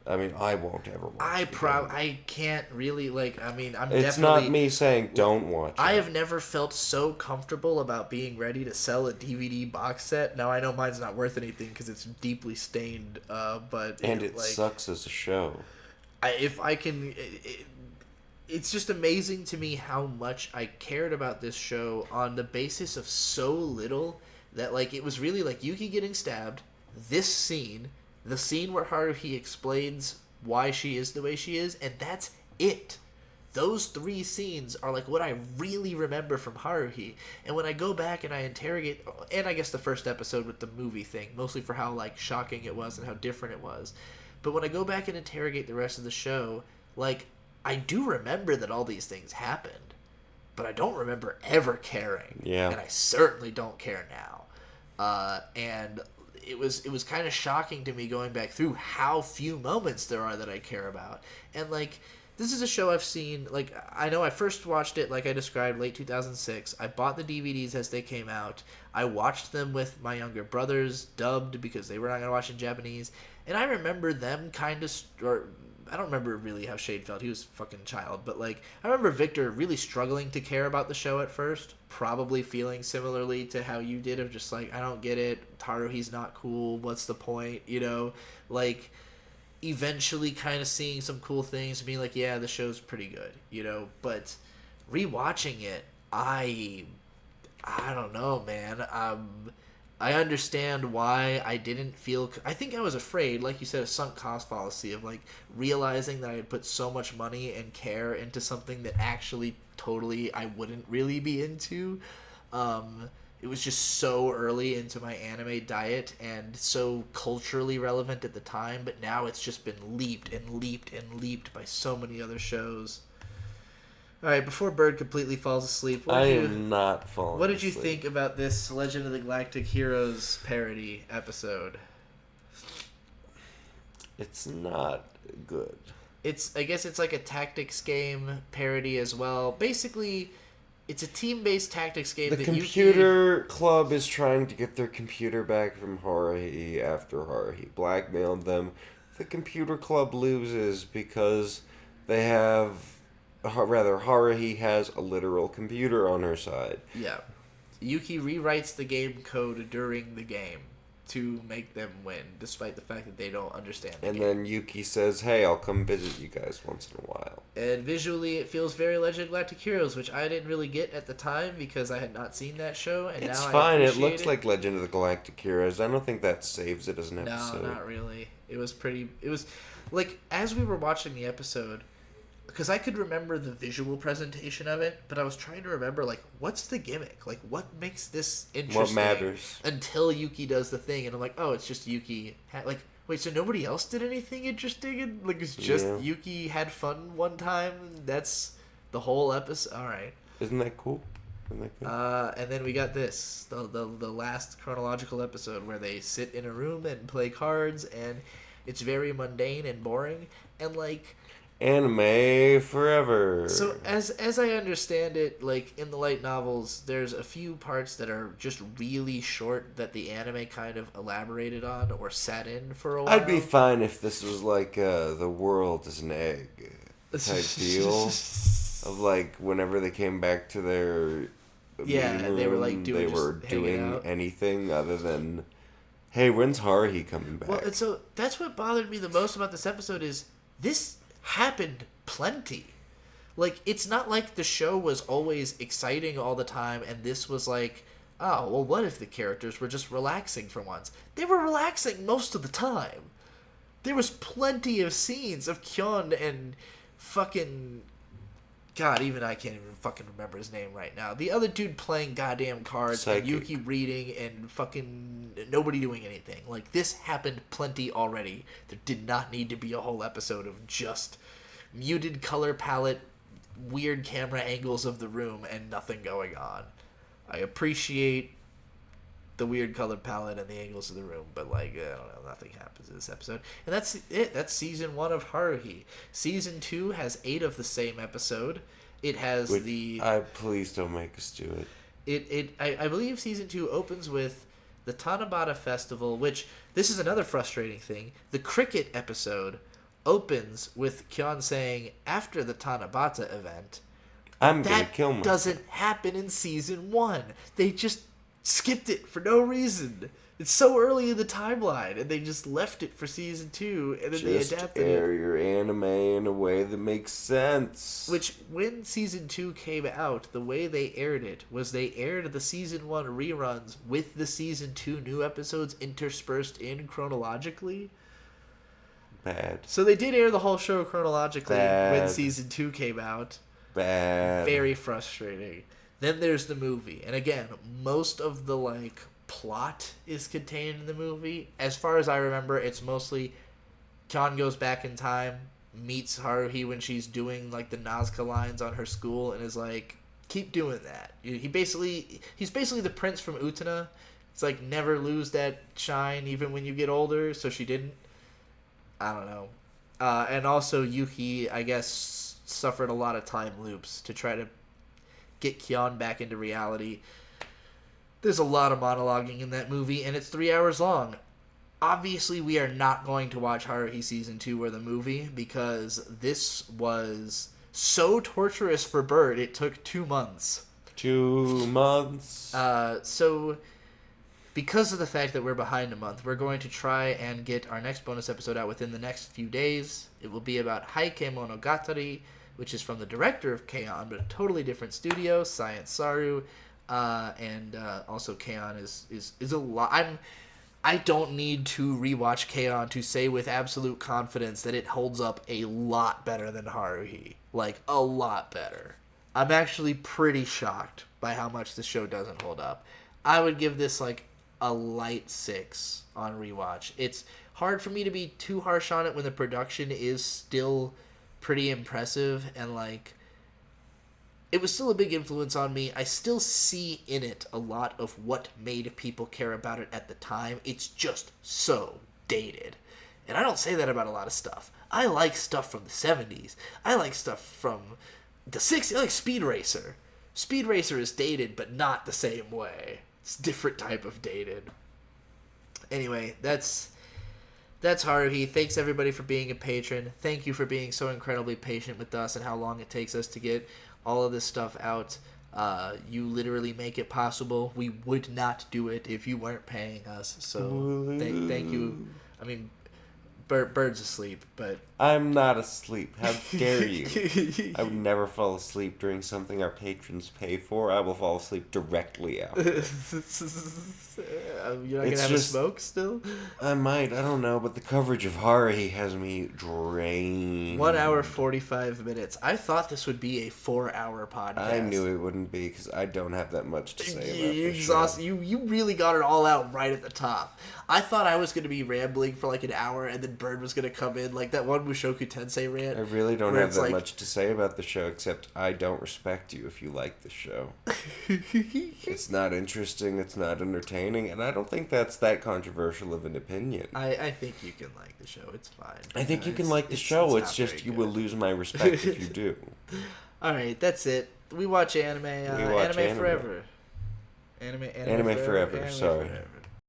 I mean, I won't ever watch it again. I can't really, like, I mean, I'm It's definitely... not me saying don't watch it. I have never felt so comfortable about being ready to sell a DVD box set. Now, I know mine's not worth anything because it's deeply stained, but... And it sucks as a show. It's just amazing to me how much I cared about this show on the basis of so little that, like, it was really, like, Yuki getting stabbed, this scene, the scene where Haruhi explains why she is the way she is, and that's it. Those 3 scenes are, like, what I really remember from Haruhi. And when I go back and I interrogate, and I guess the first episode with the movie thing, mostly for how, like, shocking it was and how different it was. But when I go back and interrogate the rest of the show, like, I do remember that all these things happened, but I don't remember ever caring. Yeah. And I certainly don't care now. And it was kind of shocking to me going back through how few moments there are that I care about. And, like, this is a show I've seen, like, I know I first watched it, like I described, late 2006. I bought the DVDs as they came out. I watched them with my younger brothers, dubbed, because they were not going to watch in Japanese. And I remember them kind of, or I don't remember really how Shade felt. He was a fucking child. But, like, I remember Victor really struggling to care about the show at first. Probably feeling similarly to how you did, of just, like, I don't get it. Haruhi's not cool. What's the point? You know? Like, eventually kind of seeing some cool things. Being like, yeah, the show's pretty good. You know? But rewatching it, I don't know, man. I understand why I didn't feel... I think I was afraid, like you said, a sunk cost fallacy of, like, realizing that I had put so much money and care into something that actually totally I wouldn't really be into. It was just so early into my anime diet and so culturally relevant at the time, but now it's just been leaped and leaped and leaped by so many other shows. All right, before Bird completely falls asleep, I am not falling asleep. What did you think about this Legend of the Galactic Heroes parody episode? It's not good. I guess it's like a tactics game parody as well. Basically, it's a team-based tactics game. The computer club is trying to get their computer back from Haruhi after Haruhi blackmailed them. The computer club loses because they have... Rather, Haruhi has a literal computer on her side. Yeah. Yuki rewrites the game code during the game. to make them win, despite the fact that they don't understand the And game. then Yuki says, "Hey, I'll come visit you guys once in a while." And visually, it feels very Legend of Galactic Heroes, which I didn't really get at the time because I had not seen that show. And It's now fine. I It appreciate looks like Legend of the Galactic Heroes. I don't think that saves it as an episode. No, not really. It was pretty. It was like as we were watching the episode, because I could remember the visual presentation of it, but I was trying to remember like what's the gimmick, like what makes this interesting. What matters? Until Yuki does the thing, and I'm like, oh, it's just Yuki. Like, wait, so nobody else did anything interesting? And, like, it's just Yuki had fun one time. That's the whole episode. All right. Isn't that cool? And then we got this, the last chronological episode where they sit in a room and play cards, and it's very mundane and boring, and like anime forever. So as I understand it, like in the light novels, there's a few parts that are just really short that the anime kind of elaborated on or sat in for a while. I'd be fine if this was like the world is an egg type deal of like whenever they came back to their and they were like doing anything other than, hey, when's Haruhi coming back? Well, and so that's what bothered me the most about this episode is this happened plenty. Like, it's not like the show was always exciting all the time and this was like, oh, well, what if the characters were just relaxing for once? They were relaxing most of the time. There was plenty of scenes of Kyon and fucking... God, even I can't even fucking remember his name right now. The other dude playing goddamn cards, Psychic. and Yuki reading, and fucking nobody doing anything. Like, this happened plenty already. There did not need to be a whole episode of just muted color palette, weird camera angles of the room, and nothing going on. I appreciate the weird color palette and the angles of the room, but like, I don't know, nothing happens in this episode. And that's it. That's season 1 of Haruhi. Season 2 has 8 of the same episode. It has please don't make us do it. I believe season 2 opens with the Tanabata Festival, which, this is another frustrating thing. The cricket episode opens with Kyon saying, after the Tanabata event, I'm gonna kill myself. That doesn't happen in season 1. They just skipped it for no reason. It's so early in the timeline, and they just left it for season 2, and then they adapted it. Air your anime in a way that makes sense. Which, when season 2 came out, the way they aired it was they aired the season 1 reruns with the season 2 new episodes interspersed in chronologically. Bad. So they did air the whole show chronologically when Bad. season 2 came out. Bad. Very frustrating. Then there's the movie, and again, most of the like plot is contained in the movie. As far as I remember, it's mostly Kyon goes back in time, meets Haruhi when she's doing like the Nazca lines on her school, and is like, keep doing that. He's basically the prince from Utena. It's like, never lose that shine even when you get older. So she didn't. I don't know. And also Yuki, I guess, suffered a lot of time loops to try to get Kyon back into reality. There's a lot of monologuing in that movie, and it's 3 hours long. Obviously, we are not going to watch Haruhi Season 2 or the movie, because this was so torturous for Bird, it took 2 months. 2 months. So, because of the fact that we're behind a month, we're going to try and get our next bonus episode out within the next few days. It will be about Heike Monogatari, which is from the director of K-On!, but a totally different studio, Science Saru, and also K-On! is a lot. I don't need to rewatch K-On! To say with absolute confidence that it holds up a lot better than Haruhi. Like, a lot better. I'm actually pretty shocked by how much the show doesn't hold up. I would give this like a light 6 on rewatch. It's hard for me to be too harsh on it when the production is still pretty impressive, and like, it was still a big influence on me. I still see in it a lot of what made people care about it at the time. It's just so dated. And I don't say that about a lot of stuff. I like stuff from the 70s. I like stuff from the 60s. I like Speed Racer. Speed Racer is dated, but not the same way. It's a different type of dated. Anyway, that's Haruhi. Thanks everybody for being a patron. Thank you for being so incredibly patient with us and how long it takes us to get all of this stuff out. You literally make it possible. We would not do it if you weren't paying us. So thank you. I mean, Bird's asleep, but I'm not asleep. How dare you? I would never fall asleep during something our patrons pay for. I will fall asleep directly after. You're not gonna have a smoke still? I might. I don't know. But the coverage of Haruhi has me drained. 1 hour 45 minutes. I thought this would be a 4-hour podcast. I knew it wouldn't be because I don't have that much to say about You're this exhausted. show. You really got it all out right at the top. I thought I was going to be rambling for like an hour and then Bird was going to come in like that one Mushoku Tensei rant. I really don't where have it's that like- much to say about the show except I don't respect you if you like the show. It's not interesting, it's not entertaining, and I don't think that's that controversial of an opinion. I think you can like the show. It's fine. I think you can like the show, it's not just very you good. will lose my respect if you do. Alright, that's it. We watch anime. We watch anime forever. Anime Anime forever, sorry. forever.